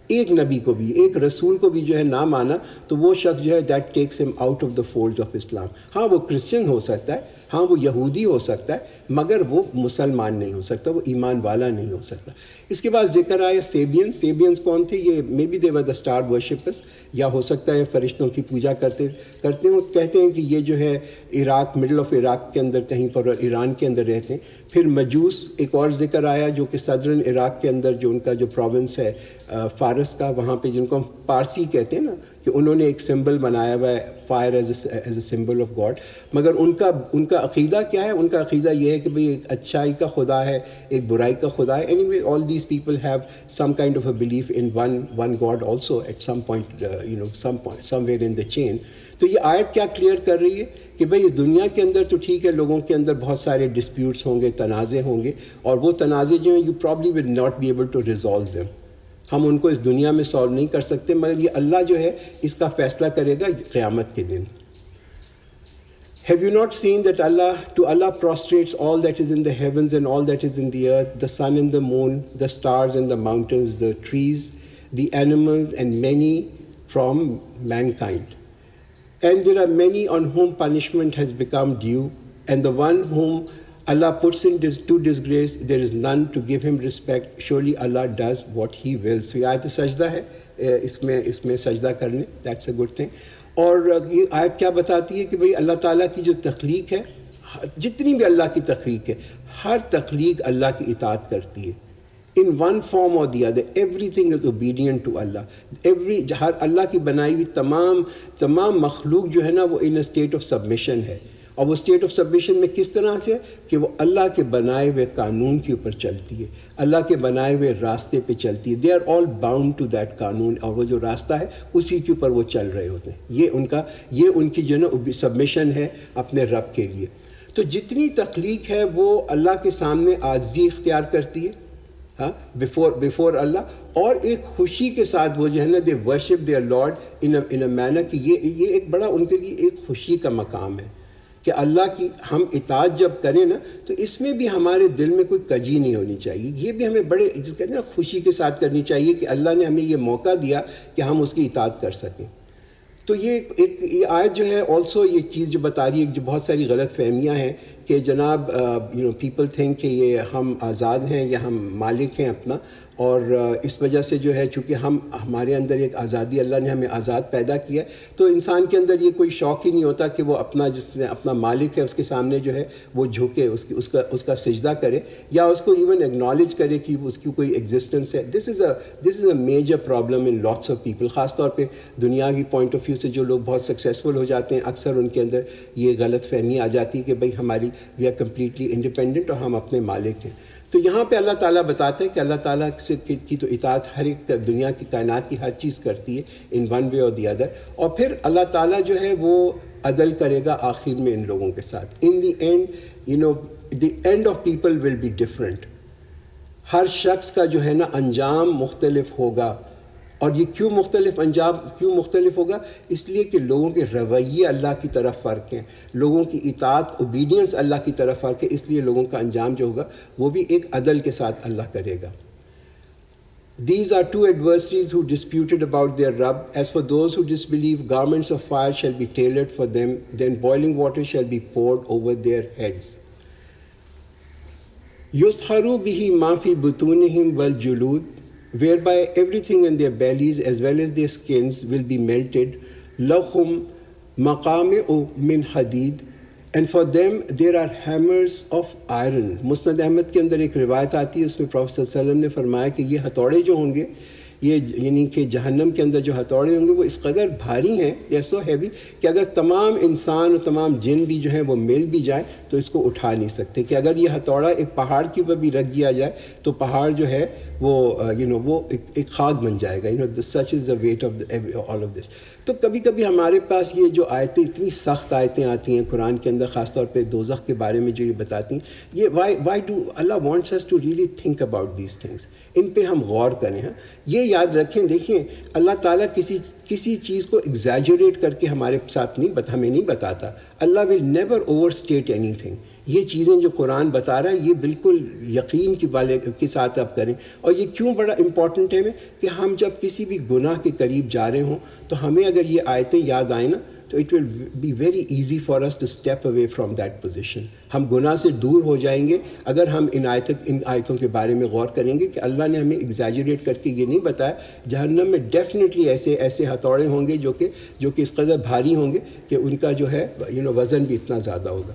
[SPEAKER 1] ایک نبی کو بھی، ایک رسول کو بھی جو ہے نہ مانا، تو وہ شخص جو ہے that takes him out of the fold of Islam. ہاں وہ کرسچن ہو سکتا ہے، ہاں وہ یہودی ہو سکتا ہے، مگر وہ مسلمان نہیں ہو سکتا، وہ ایمان والا نہیں ہو سکتا. اس کے بعد ذکر آیا سیبینس کون تھے؟ یہ maybe they were the star worshippers, یا ہو سکتا ہے فرشتوں کی پوجا کرتے ہیں. وہ کہتے ہیں کہ یہ جو ہے عراق، مڈل آف عراق کے اندر کہیں پر، اور ایران کے اندر رہتے ہیں. پھر مجوس ایک اور ذکر آیا جو کہ صدرن عراق کے اندر جو ان کا جو پروونس ہے فارس کا، وہاں پہ جن کو ہم پارسی کہتے ہیں نا، کہ انہوں نے ایک سمبل بنایا ہوا ہے fire as a symbol of God. مگر ان کا عقیدہ کیا ہے؟ ان کا عقیدہ یہ ہے کہ بھئی ایک اچھائی کا خدا ہے، ایک برائی کا خدا ہے. Anyway all these people have some kind of a belief in one God also at some point somewhere in the chain. تو یہ آیت کیا کلیئر کر رہی ہے کہ بھئی اس دنیا کے اندر تو ٹھیک ہے، لوگوں کے اندر بہت سارے ڈسپیوٹس ہوں گے، تنازع ہوں گے، اور وہ تنازع جو ہیں you probably will not be able to resolve them. ہم ان کو اس دنیا میں سالو نہیں کر سکتے، مگر یہ اللہ جو ہے اس کا فیصلہ کرے گا قیامت کے دن. Have you not seen that to Allah prostrates all that is in the heavens and all that is in the earth, the sun and the moon, the stars and the mountains, the trees, the animals, and many from mankind? And there are many on whom punishment has become due, and the one whom Allah puts to disgrace, there is none to give him respect. Surely Allah does what he wills. So یہ آیت سجدہ ہے، اس میں سجدہ کرنے، that's a good thing. اور یہ آیت کیا بتاتی ہے کہ بھئی اللہ تعالیٰ کی جو تخلیق ہے، جتنی بھی اللہ کی تخلیق ہے، ہر تخلیق اللہ کی اطاعت کرتی ہے. in one form or the other, everything is obedient to Allah. ہر اللہ کی بنائی ہوئی تمام مخلوق جو ہے نا وہ in a state of submission ہے. اور وہ اسٹیٹ آف سبمیشن میں کس طرح سے؟ کہ وہ اللہ کے بنائے ہوئے قانون کے اوپر چلتی ہے، اللہ کے بنائے ہوئے راستے پہ چلتی ہے. They are all bound to that قانون، اور وہ جو راستہ ہے اسی کے اوپر وہ چل رہے ہوتے ہیں. یہ ان کی جو ہے نا سبمیشن ہے اپنے رب کے لیے. تو جتنی تخلیق ہے وہ اللہ کے سامنے عاجزی اختیار کرتی ہے، ہاں، بیفور اللہ، اور ایک خوشی کے ساتھ وہ جو ہے نا they worship their lord in a manner, کہ یہ ایک بڑا ان کے لیے ایک خوشی کا مقام ہے کہ اللہ کی ہم اطاعت جب کریں نا تو اس میں بھی ہمارے دل میں کوئی کجی نہیں ہونی چاہیے. یہ بھی ہمیں بڑے کہتے ہیں نا خوشی کے ساتھ کرنی چاہیے کہ اللہ نے ہمیں یہ موقع دیا کہ ہم اس کی اطاعت کر سکیں. تو یہ آیت جو ہے آلسو یہ چیز جو بتا رہی ہے، جو بہت ساری غلط فہمیاں ہیں کہ جناب پیپل تھنک کہ یہ ہم آزاد ہیں یا ہم مالک ہیں اپنا، اور اس وجہ سے جو ہے چونکہ ہمارے اندر ایک آزادی، اللہ نے ہمیں آزاد پیدا کیا، تو انسان کے اندر یہ کوئی شوق ہی نہیں ہوتا کہ وہ جس سے اپنا مالک ہے اس کے سامنے جو ہے وہ جھکے، اس کا سجدہ کرے، یا اس کو ایون ایکنالج کرے کہ اس کی کوئی ایگزسٹنس ہے. This is a major problem in lots of people. خاص طور پہ دنیا کی پوائنٹ آف ویو سے جو لوگ بہت سکسیزفل ہو جاتے ہیں، اکثر ان کے اندر یہ غلط فہمی آ جاتی ہے کہ بھئی ہماری وی آر کمپلیٹلی انڈیپینڈنٹ اور ہم اپنے مالک ہیں. تو یہاں پہ اللہ تعالیٰ بتاتے ہیں کہ اللہ تعالیٰ کی تو اطاعت ہر ایک دنیا کی کائنات کی ہر چیز کرتی ہے ان ون وے اور دی ادر، اور پھر اللہ تعالیٰ جو ہے وہ عدل کرے گا آخر میں ان لوگوں کے ساتھ. In the end the end of people will be different. ہر شخص کا جو ہے نا انجام مختلف ہوگا. اور یہ کیوں مختلف ہوگا؟ اس لیے کہ لوگوں کے رویے اللہ کی طرف فرق ہیں، لوگوں کی اطاعت اوبیڈینس اللہ کی طرف فرق ہے، اس لیے لوگوں کا انجام جو ہوگا وہ بھی ایک عدل کے ساتھ اللہ کرے گا. These are two adversaries who disputed about their Rabb. As for those who disbelieve, garments of fire shall be tailored for them, then boiling water shall be poured over their heads. Yusharu bihi ma fi butunihim wal julud, whereby everything in their bellies as well as their skins will be melted. Lahum maqami'u min hadid, and for them there are hammers of iron. مسند احمد کے اندر ایک روایت آتی ہے، اس میں professor صلی اللہ علیہ وسلم نے فرمایا کہ یہ ہتھوڑے جو ہوں گے، یہ یعنی کہ جہنم کے اندر جو ہتھوڑے ہوں گے وہ اس قدر بھاری ہیں، they are so heavy کہ اگر تمام انسان اور تمام جن بھی جو ہیں وہ مل بھی جائیں تو اس کو اٹھا نہیں سکتے، کہ اگر یہ ہتھوڑا ایک پہاڑ کے اوپر بھی رکھ دیا جائے تو پہاڑ جو ہے وہ وہ ایک خاک بن جائے گا. such is the weight of all of this. تو کبھی کبھی ہمارے پاس یہ جو آیتیں، اتنی سخت آیتیں آتی ہیں قرآن کے اندر، خاص طور پہ دوزخ کے بارے میں جو یہ بتاتی ہیں، یہ why do Allah wants us to really think about these things. ان پہ ہم غور کریں. ہاں یہ یاد رکھیں، دیکھیں اللہ تعالیٰ کسی چیز کو ایگزیجریٹ کر کے ہمارے ساتھ ہمیں نہیں بتاتا. اللہ will never overstate anything. یہ چیزیں جو قرآن بتا رہا ہے یہ بالکل یقین کے ساتھ آپ کریں. اور یہ کیوں بڑا امپورٹنٹ ہے کہ ہم جب کسی بھی گناہ کے قریب جا رہے ہوں تو ہمیں اگر یہ آیتیں یاد آئیں نا تو it will be very easy for us to step away from that position. ہم گناہ سے دور ہو جائیں گے اگر ہم ان آیتوں کے بارے میں غور کریں گے کہ اللہ نے ہمیں ایگزیجریٹ کر کے یہ نہیں بتایا. جہنم میں ڈیفینیٹلی ایسے ہتھوڑے ہوں گے جو کہ اس قدر بھاری ہوں گے کہ ان کا جو ہے وزن بھی اتنا زیادہ ہوگا.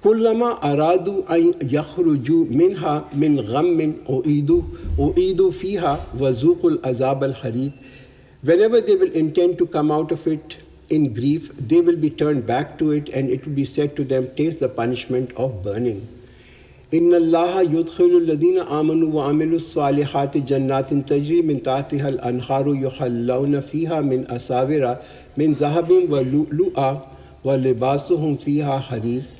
[SPEAKER 1] کلما ارادوا ان یخرجوا منها من غم اعیدوا فیها وذوقوا العذاب الحریق. Whenever they will intend to come out of it in grief, they will be turned back to it, and it will be said to them, taste the punishment of burning. إِنَّ اللَّهَ يُدْخِلُ الَّذِينَ آمَنُوا وَعَمِلُوا الصَّالِحَاتِ جَنَّاتٍ تَجْرِي مِنْ تَحْتِهَا الْأَنْهَارُ يُحَلَّوْنَ فِيهَا مِنْ أَسَاوِرَ مِنْ ذَهَبٍ وَلُؤْلُؤًا وَلِبَاسُهُمْ فِيهَا حَرِيرٌ.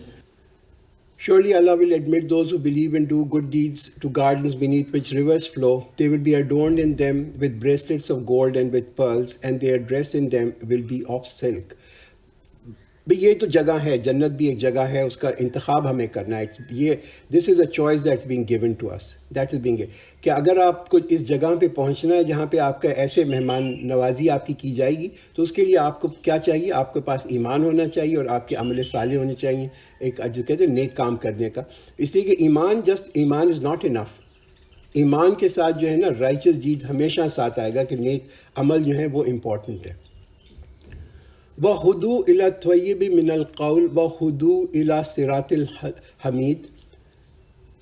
[SPEAKER 1] Surely Allah will admit those who believe and do good deeds to gardens beneath which rivers flow. They will be adorned in them with bracelets of gold and with pearls, and their dress in them will be of silk. بھئی یہ تو جگہ ہے، جنت بھی ایک جگہ ہے، اس کا انتخاب ہمیں کرنا ہے. This is a choice that's being given to us, that is being کہ اگر آپ کو اس جگہ پہ پہنچنا ہے جہاں پہ آپ کا ایسے مہمان نوازی آپ کی جائے گی تو اس کے لیے آپ کو کیا چاہیے؟ آپ کے پاس ایمان ہونا چاہیے اور آپ کے عمل صالح ہونے چاہیے، ایک جو کہتے ہیں نیک کام کرنے کا. اس لیے کہ ایمان از ناٹ انف. ایمان کے ساتھ جو ہے نا رائچس ڈیڈ ہمیشہ ساتھ آئے گا کہ نیک عمل جو ہے وہ امپورٹنٹ ہے. وَهُدُوا إِلَى الطَّيِّبِ مِنَ الْقَوْلِ وَهُدُوا إِلَى صِرَاطِ الْحَمِيدِ.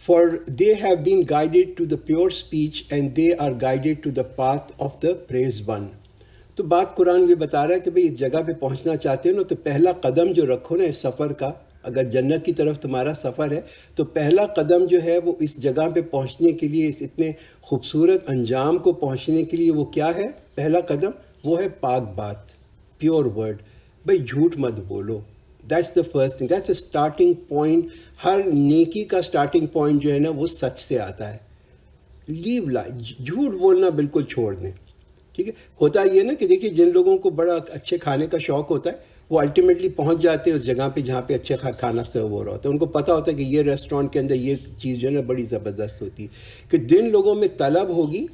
[SPEAKER 1] For they have been guided to the pure speech and they are guided to the path of the praised one. تو بات قرآن یہ بتا رہا ہے کہ بھئی اس جگہ پہ پہنچنا چاہتے ہو نا تو پہلا قدم جو رکھو نا اس سفر کا، اگر جنت کی طرف تمہارا سفر ہے تو پہلا قدم جو ہے وہ اس جگہ پہ پہنچنے کے لیے، اس اتنے خوبصورت انجام کو پہنچنے کے لیے وہ کیا ہے؟ پہلا قدم وہ ہے پاک بات، پیور ورڈ. بھئی جھوٹ مت بولو. That's the first thing, that's a starting point. ہر نیکی کا اسٹارٹنگ پوائنٹ جو ہے نا وہ سچ سے آتا ہے. لیو جھوٹ بولنا بالکل چھوڑ دیں. ٹھیک ہے. ہوتا یہ نا کہ دیکھیے جن لوگوں کو بڑا اچھے کھانے کا شوق ہوتا ہے وہ الٹیمیٹلی پہنچ جاتے ہیں اس جگہ پہ جہاں پہ اچھے کھانا سرو ہو رہا ہوتا ہے. ان کو پتہ ہوتا ہے کہ یہ ریسٹورینٹ کے اندر یہ چیز جو ہے نا بڑی زبردست ہوتی ہے. کہ جن لوگوں میں طلب ہوگی،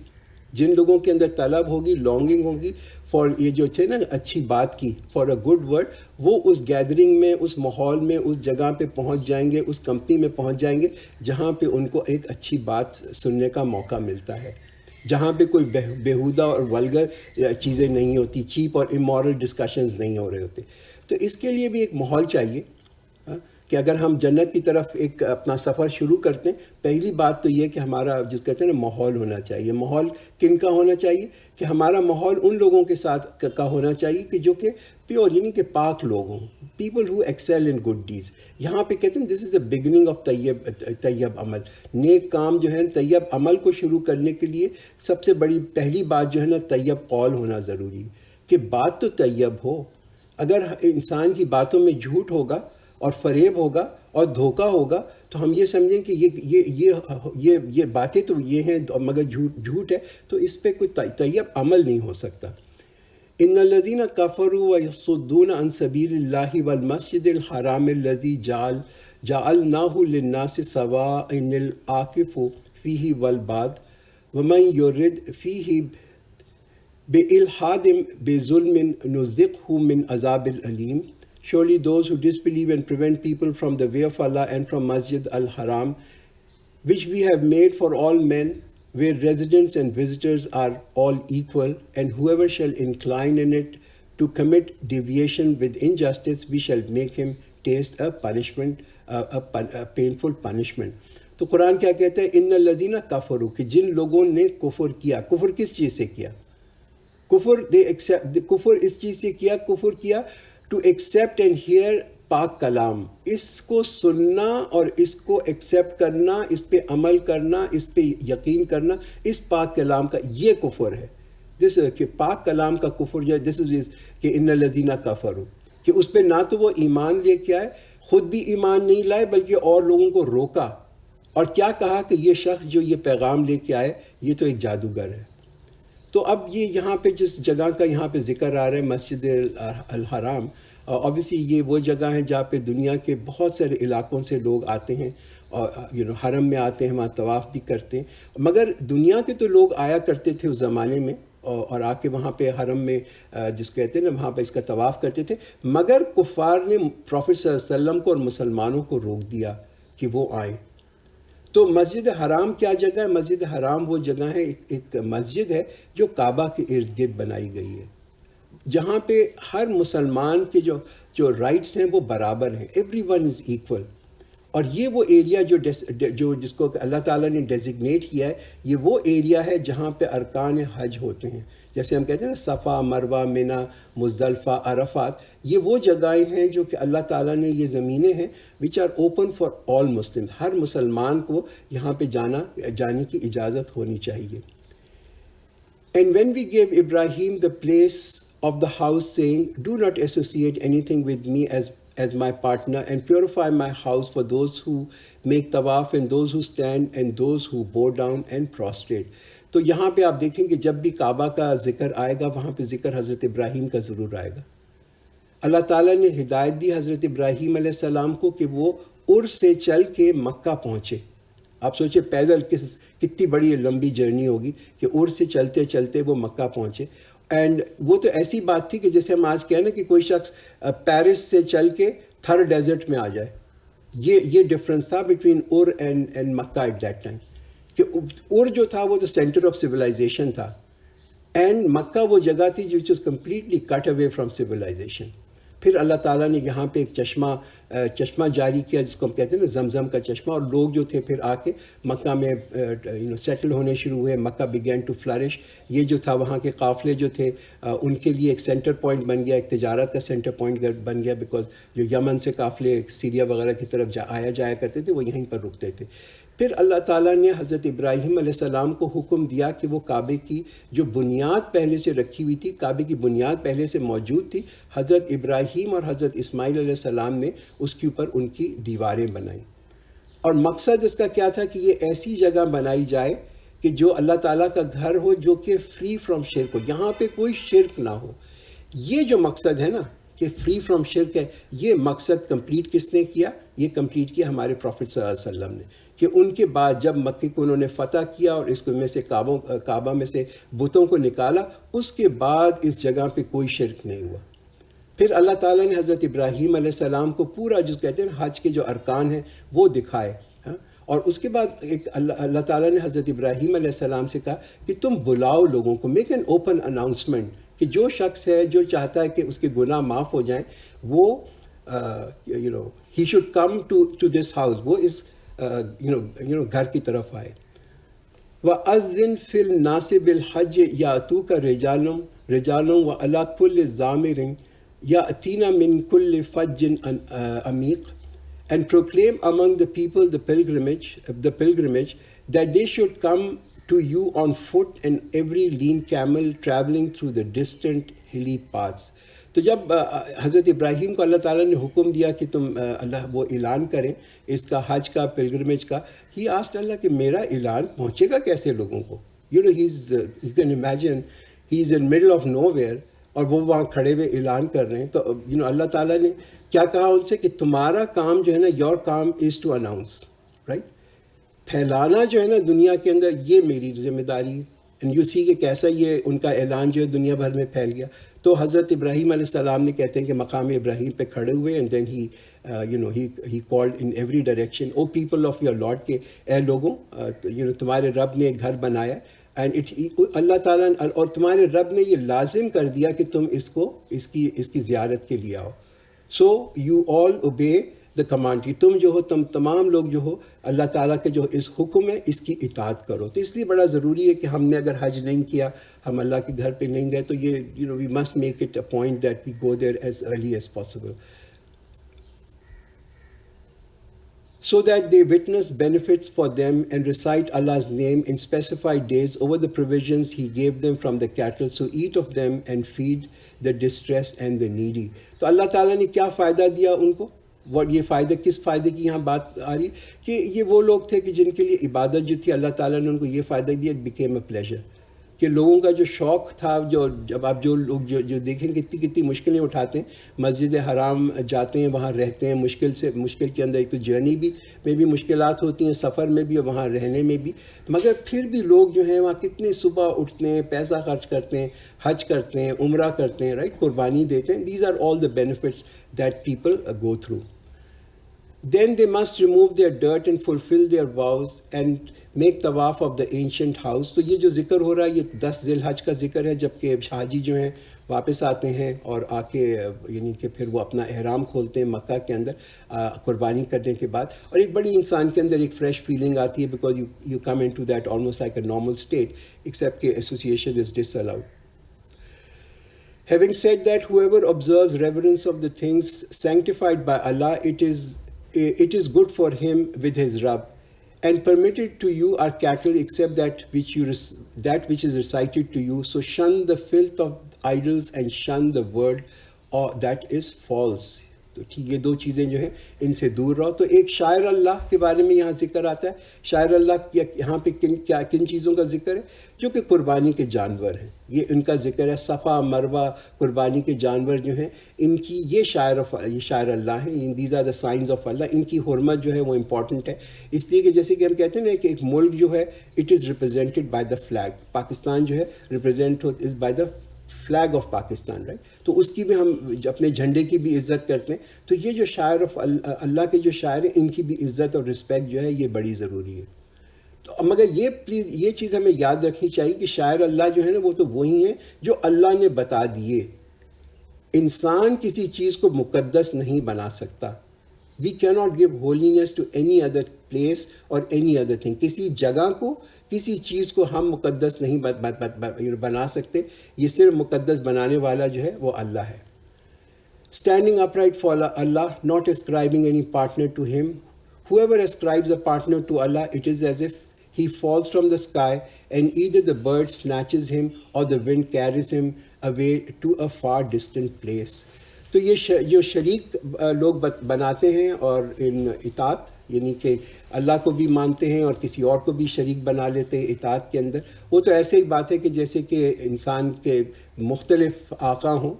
[SPEAKER 1] جن لوگوں کے اندر طلب ہوگی، لانگنگ ہوگی فار یہ جو تھے نا اچھی بات کی، فار اے گڈ ورڈ، وہ اس گیدرنگ میں، اس ماحول میں، اس جگہ پہ پہنچ جائیں گے، اس کمپنی میں پہنچ جائیں گے جہاں پہ ان کو ایک اچھی بات سننے کا موقع ملتا ہے، جہاں پہ کوئی بیہودہ اور ولگر چیزیں نہیں ہوتی، چیپ اور امورل ڈسکشنز نہیں ہو رہے ہوتے. تو اس کے لیے بھی ایک ماحول چاہیے کہ اگر ہم جنت کی طرف ایک اپنا سفر شروع کرتے ہیں، پہلی بات تو یہ کہ ہمارا جس کہتے ہیں نا ماحول ہونا چاہیے. ماحول کن کا ہونا چاہیے؟ کہ ہمارا ماحول ان لوگوں کے ساتھ کا ہونا چاہیے کہ جو کہ پیور، یعنی کہ پاک لوگ ہوں، people who excel in good deeds. یہاں پہ کہتے ہیں دس از دا بگننگ آف طیب عمل. نیک کام جو ہے طیب عمل کو شروع کرنے کے لیے سب سے بڑی پہلی بات جو ہے نا طیب قول ہونا ضروری، کہ بات تو طیب ہو. اگر انسان کی باتوں میں جھوٹ ہوگا اور فریب ہوگا اور دھوکہ ہوگا تو ہم یہ سمجھیں کہ یہ باتیں تو یہ ہیں مگر جھوٹ ہے، تو اس پہ کوئی طیب عمل نہیں ہو سکتا. ان الذین کفروا ویصدون عن سبیل اللہ والمسجد الحرام الذی جعلناہ للناس سواء العاکف فیہ والباد وَمَن يُرِدْ فِيهِ بِإِلْحَادٍ بِظُلْمٍ نُذِقْهُ مِنْ عَذَابٍ أَلِيمٍ. Surely those who disbelieve and prevent people from the way of Allah and from Masjid al-Haram, which we have made for all men, where residents and visitors are all equal, and whoever shall incline in it to commit deviation with injustice, we shall make him taste a punishment, a painful punishment. تو قرآن کیا کہتا ہے؟ ان الذین کفروا، کہ جن لوگوں نے کفر کیا. کفر کس چیز سے کیا؟ کفر اس چیز سے کیا، کفر کیا ٹو ایکسیپٹ اینڈ ہیئر پاک کلام، اس کو سننا اور اس کو ایکسیپٹ کرنا، اس پہ عمل کرنا، اس پہ یقین کرنا، اس پاک کلام کا یہ کفر ہے. جس کہ پاک کلام کا کفر جو ہے دس از کہ ان الذین کفروا، کہ اس پہ نہ تو وہ ایمان لے کے آئے، خود بھی ایمان نہیں لائے، بلکہ اور لوگوں کو روکا. اور کیا کہا کہ یہ شخص جو یہ پیغام لے کے آئے یہ تو ایک جادوگر ہے. تو اب یہ یہاں پہ جس جگہ کا یہاں پہ ذکر آ رہا ہے مسجد الحرام، اوبیسلی یہ وہ جگہ ہے جہاں پہ دنیا کے بہت سارے علاقوں سے لوگ آتے ہیں اور حرم میں آتے ہیں، وہاں طواف بھی کرتے ہیں. مگر دنیا کے تو لوگ آیا کرتے تھے اس زمانے میں اور آ کے وہاں پہ حرم میں جس کو کہتے ہیں نا وہاں پہ اس کا طواف کرتے تھے. مگر کفار نے پروفٹ صلی اللہ علیہ وسلم کو اور مسلمانوں کو روک دیا کہ وہ آئیں. تو مسجد حرام کیا جگہ ہے؟ مسجد حرام وہ جگہ ہے، ایک مسجد ہے جو کعبہ کے ارد گرد بنائی گئی ہے، جہاں پہ ہر مسلمان کے جو رائٹس ہیں وہ برابر ہیں. Every one is equal. اور یہ وہ ایریا جو جس کو اللہ تعالیٰ نے ڈیزگنیٹ کیا ہے، یہ وہ ایریا ہے جہاں پہ ارکان حج ہوتے ہیں. جیسے ہم کہتے ہیں نا صفا، مروہ، منا، مزدلفہ، عرفات، یہ وہ جگہیں ہیں جو کہ اللہ تعالیٰ نے یہ زمینیں ہیں which are open for all Muslim. ہر مسلمان کو یہاں پہ جانے کی اجازت ہونی چاہیے. And when we gave Ibrahim the place of the house, saying, do not associate anything with me as my partner, and purify my house for those who make tawaf and those who stand and those who bow down and prostrate. تو یہاں پہ آپ دیکھیں کہ جب بھی کعبہ کا ذکر آئے گا وہاں پہ ذکر حضرت ابراہیم کا ضرور آئے گا. اللہ تعالیٰ نے ہدایت دی حضرت ابراہیم علیہ السلام کو کہ وہ عرس سے چل کے مکہ پہنچے. آپ سوچیں پیدل کتنی بڑی لمبی جرنی ہوگی کہ عرس سے چلتے چلتے وہ مکہ پہنچے. اینڈ وہ تو ایسی بات تھی کہ جیسے ہم آج کہیں نا کہ کوئی شخص پیرس سے چل کے تھر ڈیزرٹ میں آ جائے. یہ ڈفرینس تھا between Ur and Mecca at that time, کہ ار جو تھا وہ تو سینٹر آف سویلائزیشن تھا، اینڈ مکہ وہ جگہ تھی جو was completely cut away from civilisation. پھر اللہ تعالیٰ نے یہاں پہ ایک چشمہ جاری کیا جس کو ہم کہتے ہیں نا زمزم کا چشمہ، اور لوگ جو تھے پھر آ کے مکہ میں سیٹل ہونے شروع ہوئے. مکہ بگین ٹو فلرش. یہ جو تھا وہاں کے قافلے جو تھے ان کے لیے ایک سینٹر پوائنٹ بن گیا، ایک تجارت کا سینٹر پوائنٹ بن گیا، بیکاز جو یمن سے قافلے سیریا وغیرہ کی طرف آیا جایا کرتے تھے وہ یہیں پر رکتے تھے. پھر اللہ تعالیٰ نے حضرت ابراہیم علیہ السلام کو حکم دیا کہ وہ کعبے کی جو بنیاد پہلے سے رکھی ہوئی تھی، کعبے کی بنیاد پہلے سے موجود تھی، حضرت ابراہیم اور حضرت اسماعیل علیہ السلام نے اس کے اوپر ان کی دیواریں بنائیں. اور مقصد اس کا کیا تھا کہ یہ ایسی جگہ بنائی جائے کہ جو اللہ تعالیٰ کا گھر ہو، جو کہ فری فرام شرک ہو، یہاں پہ کوئی شرک نہ ہو. یہ جو مقصد ہے نا کہ فری فرام شرک ہے، یہ مقصد کمپلیٹ کس نے کیا؟ یہ کمپلیٹ کیا ہمارے پروفٹ صلی اللہ علیہ وسلم نے، کہ ان کے بعد جب مکے کو انہوں نے فتح کیا اور اس میں سے کعبہ میں سے بتوں کو نکالا، اس کے بعد اس جگہ پہ کوئی شرک نہیں ہوا. پھر اللہ تعالیٰ نے حضرت ابراہیم علیہ السلام کو پورا جو کہتے ہیں حج کے جو ارکان ہیں وہ دکھائے. اور اس کے بعد ایک اللہ تعالیٰ نے حضرت ابراہیم علیہ السلام سے کہا کہ تم بلاؤ لوگوں کو، میک این اوپن اناؤنسمنٹ، کہ جو شخص ہے جو چاہتا ہے کہ اس کے گناہ معاف ہو جائیں وہ he should come to this house, وہ اس گھر کی طرف آئے. وَأَذِّن فِي النَّاسِ بِالْحَجِّ يَأْتُوكَ رِجَالٌ وَعَلَىٰ كُلِّ ضَامِرٍ يَأْتِينَ مِن كُلِّ فَجٍّ عَمِيقٍ, and proclaim among the people the pilgrimage that they should come to you on foot and every lean camel traveling through the distant hilly paths. تو جب حضرت ابراہیم کو اللہ تعالیٰ نے حکم دیا کہ تم وہ اعلان کریں اس کا حج کا پلگرمیج کا، ہی آسکڈ اللہ کہ میرا اعلان پہنچے گا کیسے لوگوں کو؟ you can imagine he is in middle of nowhere اور وہ وہاں کھڑے ہوئے اعلان کر رہے ہیں. تو اللہ تعالیٰ نے کیا کہا ان سے کہ تمہارا کام جو ہے نا، your com is to announce, right? پھیلانا جو ہے نا دنیا کے اندر، یہ میری ذمہ داری ہے. اینڈ یو سی کہ کیسا یہ ان کا اعلان جو ہے دنیا بھر میں پھیل گیا. تو حضرت ابراہیم علیہ السلام نے کہتے ہیں کہ مقام ابراہیم پہ کھڑے ہوئے، and then he called in every direction, O people of your lord, کہ اے لوگوں تمہارے رب نے ایک گھر بنایا، اینڈ اللہ تعالیٰ اور تمہارے رب نے یہ لازم کر دیا کہ تم اس کی زیارت کے لیے آؤ. So you all obey the command, تم جو ہو، تم تمام لوگ جو ہو، اللہ تعالیٰ کے جو اس حکم ہے اس کی اطاعت کرو. تو اس لیے بڑا ضروری ہے کہ ہم نے اگر حج نہیں کیا، ہم اللہ کے گھر پہ نہیں گئے، تو یہ we must make it a point that we go there as early as possible, so that they witness benefits for them and recite Allah's name in specified days over the provisions He gave them from the cattle, so eat of them and feed the distressed and the needy. تو اللہ تعالیٰ نے کیا فائدہ دیا ان کو؟ یہ فائدہ، کس فائدے کی یہاں بات آ رہی ہے؟ کہ یہ وہ لوگ تھے کہ جن کے لیے عبادت جو تھی اللہ تعالیٰ نے ان کو یہ فائدہ دیا، it became a pleasure. کہ لوگوں کا جو شوق تھا، جب آپ جو لوگ جو دیکھیں کتنی مشکلیں اٹھاتے ہیں، مسجد حرام جاتے ہیں، وہاں رہتے ہیں، مشکل کے اندر ایک تو جرنی میں بھی مشکلات ہوتی ہیں، سفر میں بھی اور وہاں رہنے میں بھی، مگر پھر بھی لوگ جو ہیں وہاں کتنے صبح اٹھتے ہیں، پیسہ خرچ کرتے ہیں، حج کرتے ہیں، عمرہ کرتے ہیں، رائٹ، قربانی دیتے ہیں. These are all the benefits that people go through. Then they must remove their dirt and fulfill their vows and make tawaf of the ancient house. تو یہ جو ذکر ہو رہا ہے یہ 10 ذی الحج کا ذکر ہے، جبکہ حاجی جو ہیں واپس آتے ہیں اور آ کے یعنی کہ پھر وہ اپنا احرام کھولتے ہیں مکہ کے اندر قربانی کرنے کے بعد، اور ایک بڑی انسان کے اندر ایک فریش فیلنگ آتی ہے، because you come into that almost like a normal state except کہ association is disallowed. Having said that, whoever observes reverence of the things sanctified by Allah, it is good for him with his Rabb. And permitted to you are cattle except that which is recited to you. So shun the filth of idols and shun the word that is false. تو ٹھیک، یہ دو چیزیں جو ہیں ان سے دور رہو. تو ایک شاعر اللہ کے بارے میں یہاں ذکر آتا ہے. شاعر اللہ یہاں پہ کن چیزوں کا ذکر ہے؟ جو کہ قربانی کے جانور ہیں، یہ ان کا ذکر ہے. صفا مروا قربانی کے جانور جو ہیں، ان کی یہ شاعر اللہ ہیں. These are the signs of Allah. ان کی حرمت جو ہے وہ امپورٹنٹ ہے، اس لیے کہ جیسے کہ ہم کہتے ہیں نا کہ ایک ملک جو ہے it is represented by the flag. Pakistan جو ہے represent is by the flag of Pakistan, right. تو اس کی بھی ہم اپنے جھنڈے کی بھی عزت کرتے ہیں. تو یہ جو شاعر آف اللہ کے جو شاعر ہیں، ان کی بھی عزت اور رسپیکٹ جو ہے یہ بڑی ضروری ہے. تو مگر یہ پلیز یہ چیز ہمیں یاد رکھنی چاہیے کہ شاعر اللہ جو ہے نا وہ تو وہی ہیں جو اللہ نے بتا دیے. انسان کسی چیز کو مقدس نہیں بنا سکتا. وی کی not give holiness to any other place or any other thing. کسی جگہ کو، کسی چیز کو ہم مقدس نہیں بنا سکتے. یہ صرف مقدس بنانے والا جو ہے وہ اللہ ہے. Standing upright for Allah, not ascribing any partner to Him. Whoever ascribes a partner to Allah, it is as if he falls from the sky and either the bird snatches him or the wind carries him away to a far distant place. تو یہ جو شریک لوگ بناتے ہیں اور ان اطاعت یعنی کہ اللہ کو بھی مانتے ہیں اور کسی اور کو بھی شریک بنا لیتے ہیں اطاعت کے اندر، وہ تو ایسے ہی بات ہے کہ جیسے کہ انسان کے مختلف آقا ہوں،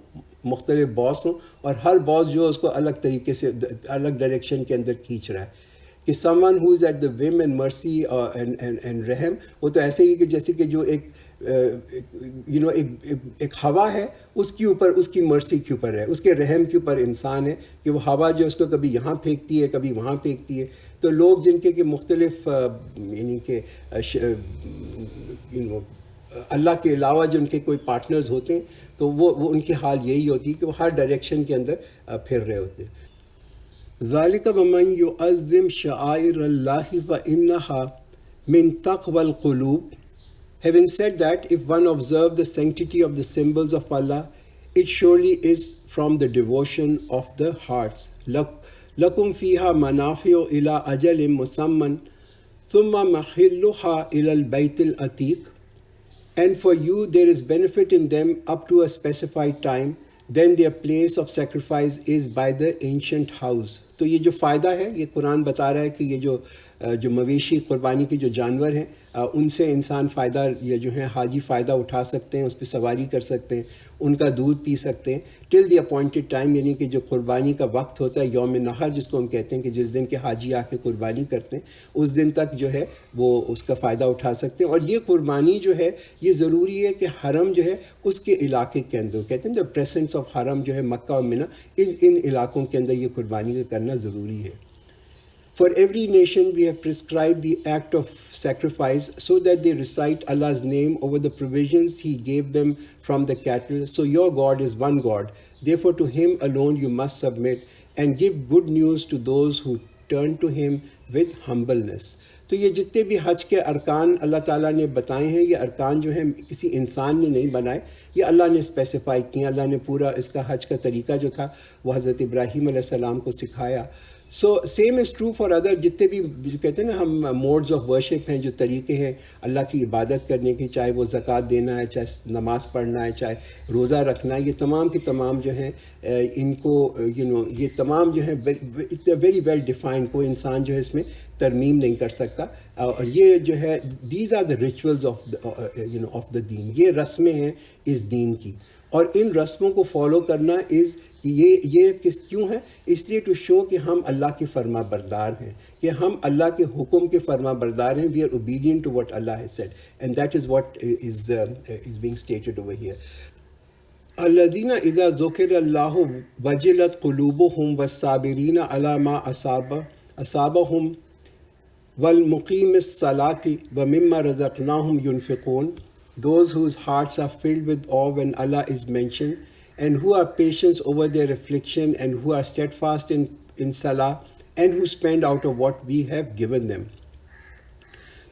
[SPEAKER 1] مختلف باس ہوں، اور ہر باس جو ہے اس کو الگ طریقے سے الگ ڈائریکشن کے اندر کھینچ رہا ہے. کہ someone who is at the whim and mercy and رحم، وہ تو ایسے ہی کہ جیسے کہ جو ایک ایک ہوا ہے، اس کے اوپر اس کی مرسی کے اوپر ہے، اس کے رحم کے اوپر انسان ہے کہ وہ ہوا جو اس کو کبھی یہاں پھینکتی ہے، کبھی وہاں پھینکتی ہے. تو لوگ جن کے مختلف یعنی کہ اللہ کے علاوہ جو ان کے کوئی پارٹنرز ہوتے ہیں، تو وہ ان کی حال یہی ہوتی ہے کہ وہ ہر ڈائریکشن کے اندر پھر رہے ہوتے ہیں. ذالک ومن یعظم شعائر اللہ فإنها من تقوی القلوب. Having said that, if one observe the sanctity of the symbols of Allah, it surely is from the devotion of the hearts. لَكُمْ فِيهَا مَنَافِعُ إِلَىٰ أَجَلٍ مُّسَمًّى ثُمَّ مَحِلُّهَا إِلَى الْبَيْتِ الْعَتِيقِ. And for you there is benefit in them up to a specified time. Then their place of sacrifice is by the ancient house. تو یہ جو فائدہ ہے یہ قرآن بتا رہا ہے کہ یہ جو مویشی قربانی کے جو جانور ہیں ان سے انسان فائدہ یا جو ہے حاجی فائدہ اٹھا سکتے ہیں، اس پہ سواری کر سکتے ہیں، ان کا دودھ پی سکتے ہیں ٹل دی اپوائنٹڈ ٹائم، یعنی کہ جو قربانی کا وقت ہوتا ہے یوم نحر جس کو ہم کہتے ہیں کہ جس دن کے حاجی آ کے قربانی کرتے ہیں اس دن تک جو ہے وہ اس کا فائدہ اٹھا سکتے ہیں. اور یہ قربانی جو ہے یہ ضروری ہے کہ حرم جو ہے اس کے علاقے کے اندر، کہتے ہیں دا پریسنس آف حرم جو ہے مکہ اور منی، ان علاقوں کے اندر یہ قربانی کرنا ضروری ہے. For every nation we have prescribed the act of sacrifice so that they recite Allah's name over the provisions He gave them from the cattle. So your God is one God. Therefore to Him alone you must submit and give good news to those who turn to Him with humbleness. تو یہ جتنے بھی حج کے ارکان اللہ تعالیٰ نے بتائے ہیں، یہ ارکان جو ہیں کسی انسان نے نہیں بنائے، یہ اللہ نے اسپیسیفائی کیے. اللہ نے پورا اس کا حج کا طریقہ جو تھا وہ حضرت ابراہیم علیہ السلام کو سکھایا. So same is true for other, جتنے بھی جو کہتے ہیں نا ہم موڈز آف ورشپ ہیں، جو طریقے ہیں اللہ کی عبادت کرنے کی، چاہے وہ زکوٰۃ دینا ہے، چاہے نماز پڑھنا ہے، چاہے روزہ رکھنا ہے، یہ تمام کے تمام جو ہیں ان کو یہ تمام جو ہیں ویری ویل ڈیفائنڈ، کوئی انسان جو ہے اس میں ترمیم نہیں کر سکتا. اور یہ جو ہے these are the rituals of the دین، یہ رسمیں ہیں اس دین کی. اور ان رسموں کو فالو کرنا یہ کیوں ہے؟ اس لیے ٹو شو کہ ہم اللہ کے فرما بردار ہیں، کہ ہم اللہ کے حکم کے فرما بردار ہیں. We are obedient to what اللہ has said and that is what is being stated over here. الذین اذا ذکر اللہ وجلت قلوبہم والصابرین علی ما اصابہم والمقیم الصلاۃ ومما رزقناہم ینفقون. Those whose hearts are filled with awe when Allah is mentioned, and who are patient over their affliction, and who are steadfast in salah, and who spend out of what we have given them.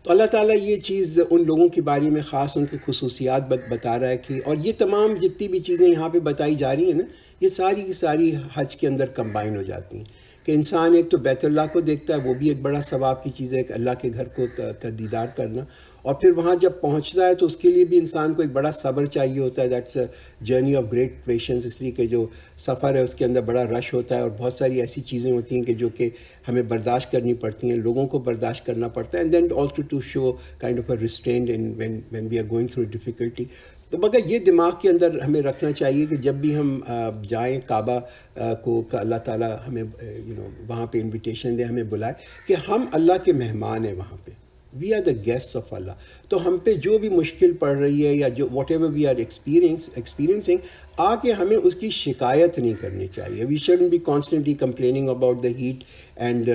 [SPEAKER 1] تو اللہ تعالیٰ یہ چیز ان لوگوں کے بارے میں خاص ان کی خصوصیات بتا رہا ہے کہ، اور یہ تمام جتنی بھی چیزیں یہاں پہ بتائی جا رہی ہیں نا، یہ ساری کی ساری حج کے اندر کمبائن ہو جاتی ہیں. کہ انسان ایک تو بیت اللہ کو دیکھتا ہے، وہ بھی ایک بڑا ثواب کی چیز ہے کہ اللہ کے گھر کو کا دیدار کرنا، اور پھر وہاں جب پہنچتا ہے تو اس کے لیے بھی انسان کو ایک بڑا صبر چاہیے ہوتا ہے. That's a journey of great patience, اس لیے کہ جو سفر ہے اس کے اندر بڑا رش ہوتا ہے اور بہت ساری ایسی چیزیں ہوتی ہیں کہ جو کہ ہمیں برداشت کرنی پڑتی ہیں، لوگوں کو برداشت کرنا پڑتا ہے. And then also to show kind of a restraint when we are going through difficulty. تو مگر یہ دماغ کے اندر ہمیں رکھنا چاہیے کہ جب بھی ہم جائیں کعبہ کو، اللہ تعالیٰ ہمیں وہاں پہ انویٹیشن دے، ہمیں بلائے کہ ہم اللہ کے مہمان ہیں وہاں پہ. We are the guest of Allah. تو ہم پہ جو بھی مشکل پڑ رہی ہے یا جو whatever we are experiencing, آ کے ہمیں اس کی شکایت نہیں کرنی چاہیے. We shouldn't be constantly complaining about the heat and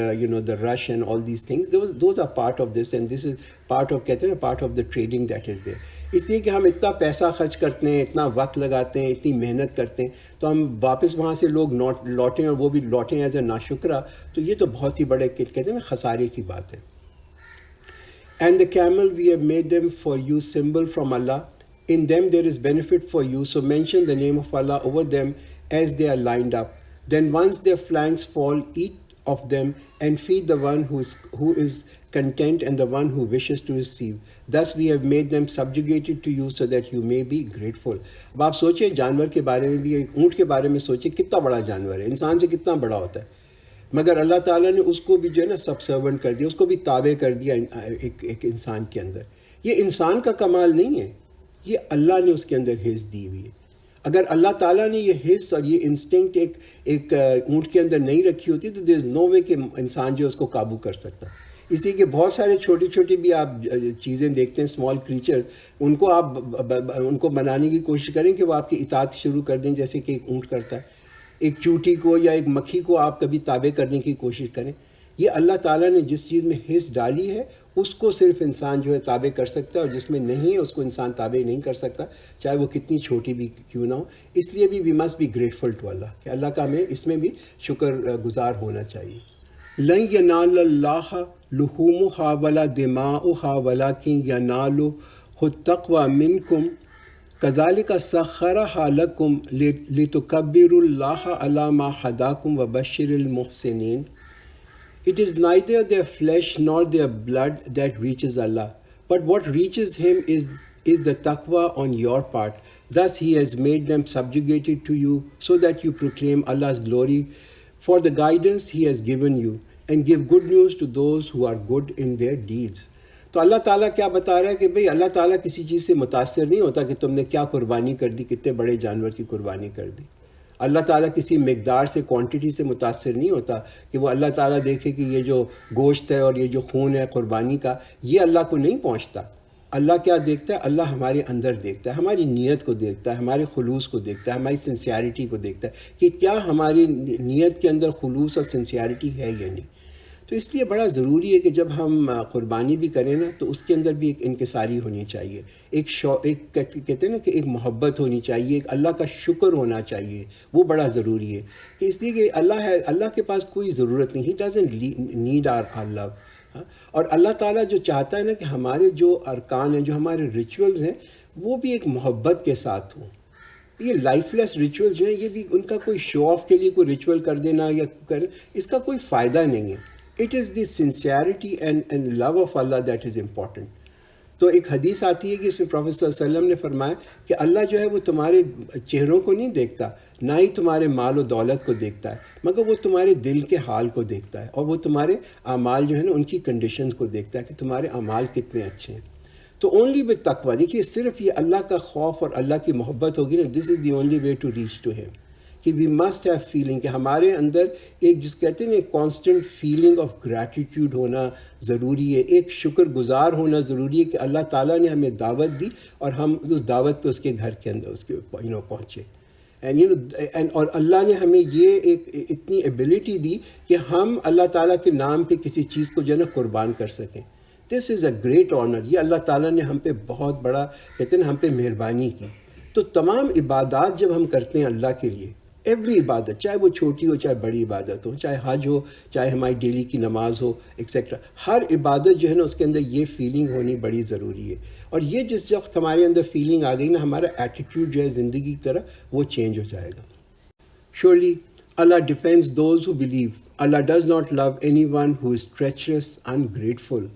[SPEAKER 1] the rush and all these things. Those are part of this and this is part of, کہتے ہیں نا، part of the trading that is there. اس لیے کہ ہم اتنا پیسہ خرچ کرتے ہیں، اتنا وقت لگاتے ہیں، اتنی محنت کرتے ہیں، تو ہم واپس وہاں سے لوگ لوٹیں اور وہ بھی لوٹیں ایز اے ناشکرہ، تو یہ تو بہت ہی بڑے کہتے ہیں نا خسارے کی بات ہے. And the camel we have made them for you symbol from Allah. In them there is benefit for you, so mention the name of Allah over them as they are lined up. Then once their flanks fall, eat of them and feed the one who is content and the one who wishes to receive. Thus we have made them subjugated to you so that you may be grateful. اب آپ سوچیں جانور کے بارے میں بھی، اونٹ کے بارے میں سوچیں کتنا بڑا جانور ہے، انسان سے کتنا بڑا ہوتا ہے، مگر اللہ تعالیٰ نے اس کو بھی جو ہے نا سب سرونٹ کر دیا، اس کو بھی تابع کر دیا ایک انسان کے اندر. یہ انسان کا کمال نہیں ہے، یہ اللہ نے اس کے اندر حص دی ہوئی ہے. اگر اللہ تعالیٰ نے یہ حص اور یہ انسٹنکٹ ایک اونٹ کے اندر نہیں رکھی ہوتی تو دیر از نو وے کہ انسان جو ہے اس کو قابو کر سکتا. اس لیے کہ بہت سارے چھوٹی چھوٹی بھی آپ چیزیں دیکھتے ہیں، اسمال کریچرز، ان کو آپ ان کو بنانے کی کوشش کریں کہ وہ آپ کی اطاعت شروع کر دیں جیسے کہ ایک اونٹ کرتا ہے. ایک چوٹی کو یا ایک مکھی کو آپ کبھی تابع کرنے کی کوشش کریں. یہ اللہ تعالیٰ نے جس چیز میں حص ڈالی ہے اس کو صرف انسان جو ہے تابع کر سکتا ہے، اور جس میں نہیں ہے اس کو انسان تابع نہیں کر سکتا، چاہے وہ کتنی چھوٹی بھی کیوں نہ ہو. اس لیے بھی we must be grateful to Allah, کہ اللہ کا ہمیں اس میں بھی شکر گزار ہونا چاہیے. لن ینال اللہ لحومها ولا دماؤها ولکن ینالہ التقوی منکم كذلك سخرها لكم لتكبروا الله على ما هداكم وبشر المحسنين. It is neither their flesh nor their blood that reaches Allah, but what reaches Him is the taqwa on your part. Thus He has made them subjugated to you so that you proclaim Allah's glory for the guidance He has given you and give good news to those who are good in their deeds. تو اللہ تعالیٰ کیا بتا رہا ہے کہ بھئی اللہ تعالیٰ کسی چیز سے متاثر نہیں ہوتا کہ تم نے کیا قربانی کر دی، کتنے بڑے جانور کی قربانی کر دی. اللہ تعالیٰ کسی مقدار سے، کوانٹٹی سے متاثر نہیں ہوتا کہ وہ اللہ تعالیٰ دیکھے کہ یہ جو گوشت ہے اور یہ جو خون ہے قربانی کا، یہ اللہ کو نہیں پہنچتا. اللہ کیا دیکھتا ہے؟ اللہ ہمارے اندر دیکھتا ہے، ہماری نیت کو دیکھتا ہے، ہمارے خلوص کو دیکھتا ہے، ہماری سنسیئرٹی کو دیکھتا ہے کہ کیا ہماری نیت کے اندر خلوص اور سنسیئرٹی ہے یا نہیں. تو اس لیے بڑا ضروری ہے کہ جب ہم قربانی بھی کریں نا تو اس کے اندر بھی ایک انکساری ہونی چاہیے، ایک کہتے ہیں نا کہ ایک محبت ہونی چاہیے، ایک اللہ کا شکر ہونا چاہیے. وہ بڑا ضروری ہے کہ اس لیے کہ اللہ ہے، اللہ کے پاس کوئی ضرورت نہیں. ہی ڈزنٹ نیڈ آر لو. اور اللہ تعالیٰ جو چاہتا ہے نا کہ ہمارے جو ارکان ہیں، جو ہمارے ریچولز ہیں، وہ بھی ایک محبت کے ساتھ ہوں. یہ لائف لیس ریچول جو ہیں، یہ بھی ان کا کوئی شو آف کے لیے کوئی ریچول کر دینا یا اس کا کوئی فائدہ نہیں ہے. It is the sincerity and love of اللہ دیٹ از امپورٹنٹ. تو ایک حدیث آتی ہے کہ اس میں پروفیٹ صلی اللہ علیہ وسلم نے فرمایا کہ اللہ جو ہے وہ تمہارے چہروں کو نہیں دیکھتا، نہ ہی تمہارے مال و دولت کو دیکھتا ہے، مگر وہ تمہارے دل کے حال کو دیکھتا ہے، اور وہ تمہارے اعمال جو ہے نا ان کی کنڈیشنز کو دیکھتا ہے کہ تمہارے اعمال کتنے اچھے ہیں. تو اونلی ود تقویٰ، دیکھیے صرف یہ اللہ کا خوف اور اللہ کی محبت ہوگی نا، this is the only way to reach to him. کہ وی مسٹ ہیو فیلنگ، کہ ہمارے اندر ایک جس کہتے ہیں ایک کانسٹنٹ فیلنگ آف گریٹیٹیوڈ ہونا ضروری ہے، ایک شکر گزار ہونا ضروری ہے کہ اللہ تعالیٰ نے ہمیں دعوت دی اور ہم اس دعوت پہ اس کے گھر کے اندر اس کے پہنچے. اور اللہ نے ہمیں یہ ایک اتنی ایبلٹی دی کہ ہم اللہ تعالیٰ کے نام پہ کسی چیز کو جو ہے نا قربان کر سکیں. دس از اے گریٹ آنر. یہ اللہ تعالیٰ نے ہم پہ بہت بڑا کہتے ہیں نا ہم پہ مہربانی کی. تو تمام عبادات جب ہم کرتے ہیں اللہ کے لیے، ایوری عبادت، چاہے وہ چھوٹی ہو چاہے بڑی عبادت ہو، چاہے حج ہو چاہے ہماری ڈیلی کی نماز ہو ایکسیٹرا، ہر عبادت جو ہے نا اس کے اندر یہ فیلنگ ہونی بڑی ضروری ہے. اور یہ جس وقت ہمارے اندر فیلنگ آ گئی نا، ہمارا ایٹیٹیوڈ جو ہے زندگی کی طرف وہ چینج ہو جائے گا. Surely Allah defends those who believe. Allah does not love anyone who is treacherous, ungrateful.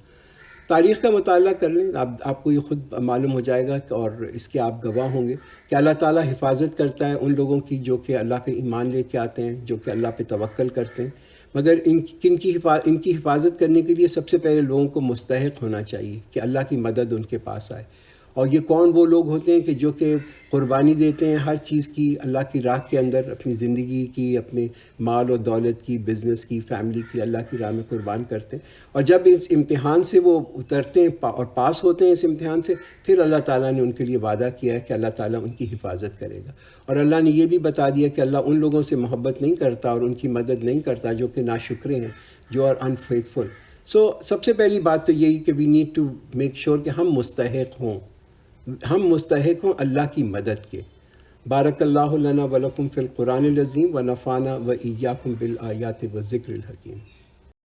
[SPEAKER 1] تاریخ کا مطالعہ کر لیں، آپ کو یہ خود معلوم ہو جائے گا اور اس کے آپ گواہ ہوں گے کہ اللہ تعالیٰ حفاظت کرتا ہے ان لوگوں کی جو کہ اللہ پہ ایمان لے کے آتے ہیں، جو کہ اللہ پہ توکل کرتے ہیں. مگر ان کی حفاظت کرنے کے لیے سب سے پہلے لوگوں کو مستحق ہونا چاہیے کہ اللہ کی مدد ان کے پاس آئے. اور یہ کون وہ لوگ ہوتے ہیں کہ جو کہ قربانی دیتے ہیں ہر چیز کی اللہ کی راہ کے اندر، اپنی زندگی کی، اپنے مال و دولت کی، بزنس کی، فیملی کی، اللہ کی راہ میں قربان کرتے ہیں. اور جب اس امتحان سے وہ اترتے ہیں اور پاس ہوتے ہیں اس امتحان سے، پھر اللہ تعالیٰ نے ان کے لیے وعدہ کیا ہے کہ اللہ تعالیٰ ان کی حفاظت کرے گا. اور اللہ نے یہ بھی بتا دیا کہ اللہ ان لوگوں سے محبت نہیں کرتا اور ان کی مدد نہیں کرتا جو کہ ناشکرے ہیں، جو آر انفیتھفل. سو سب سے پہلی بات تو یہی کہ we need to make sure کہ ہم مستحق ہوں اللہ کی مدد کے. بارک اللہ لنا ولکم فی القرآن العظیم ونفعنا و ایاکم بالآیات و ذکر الحکیم.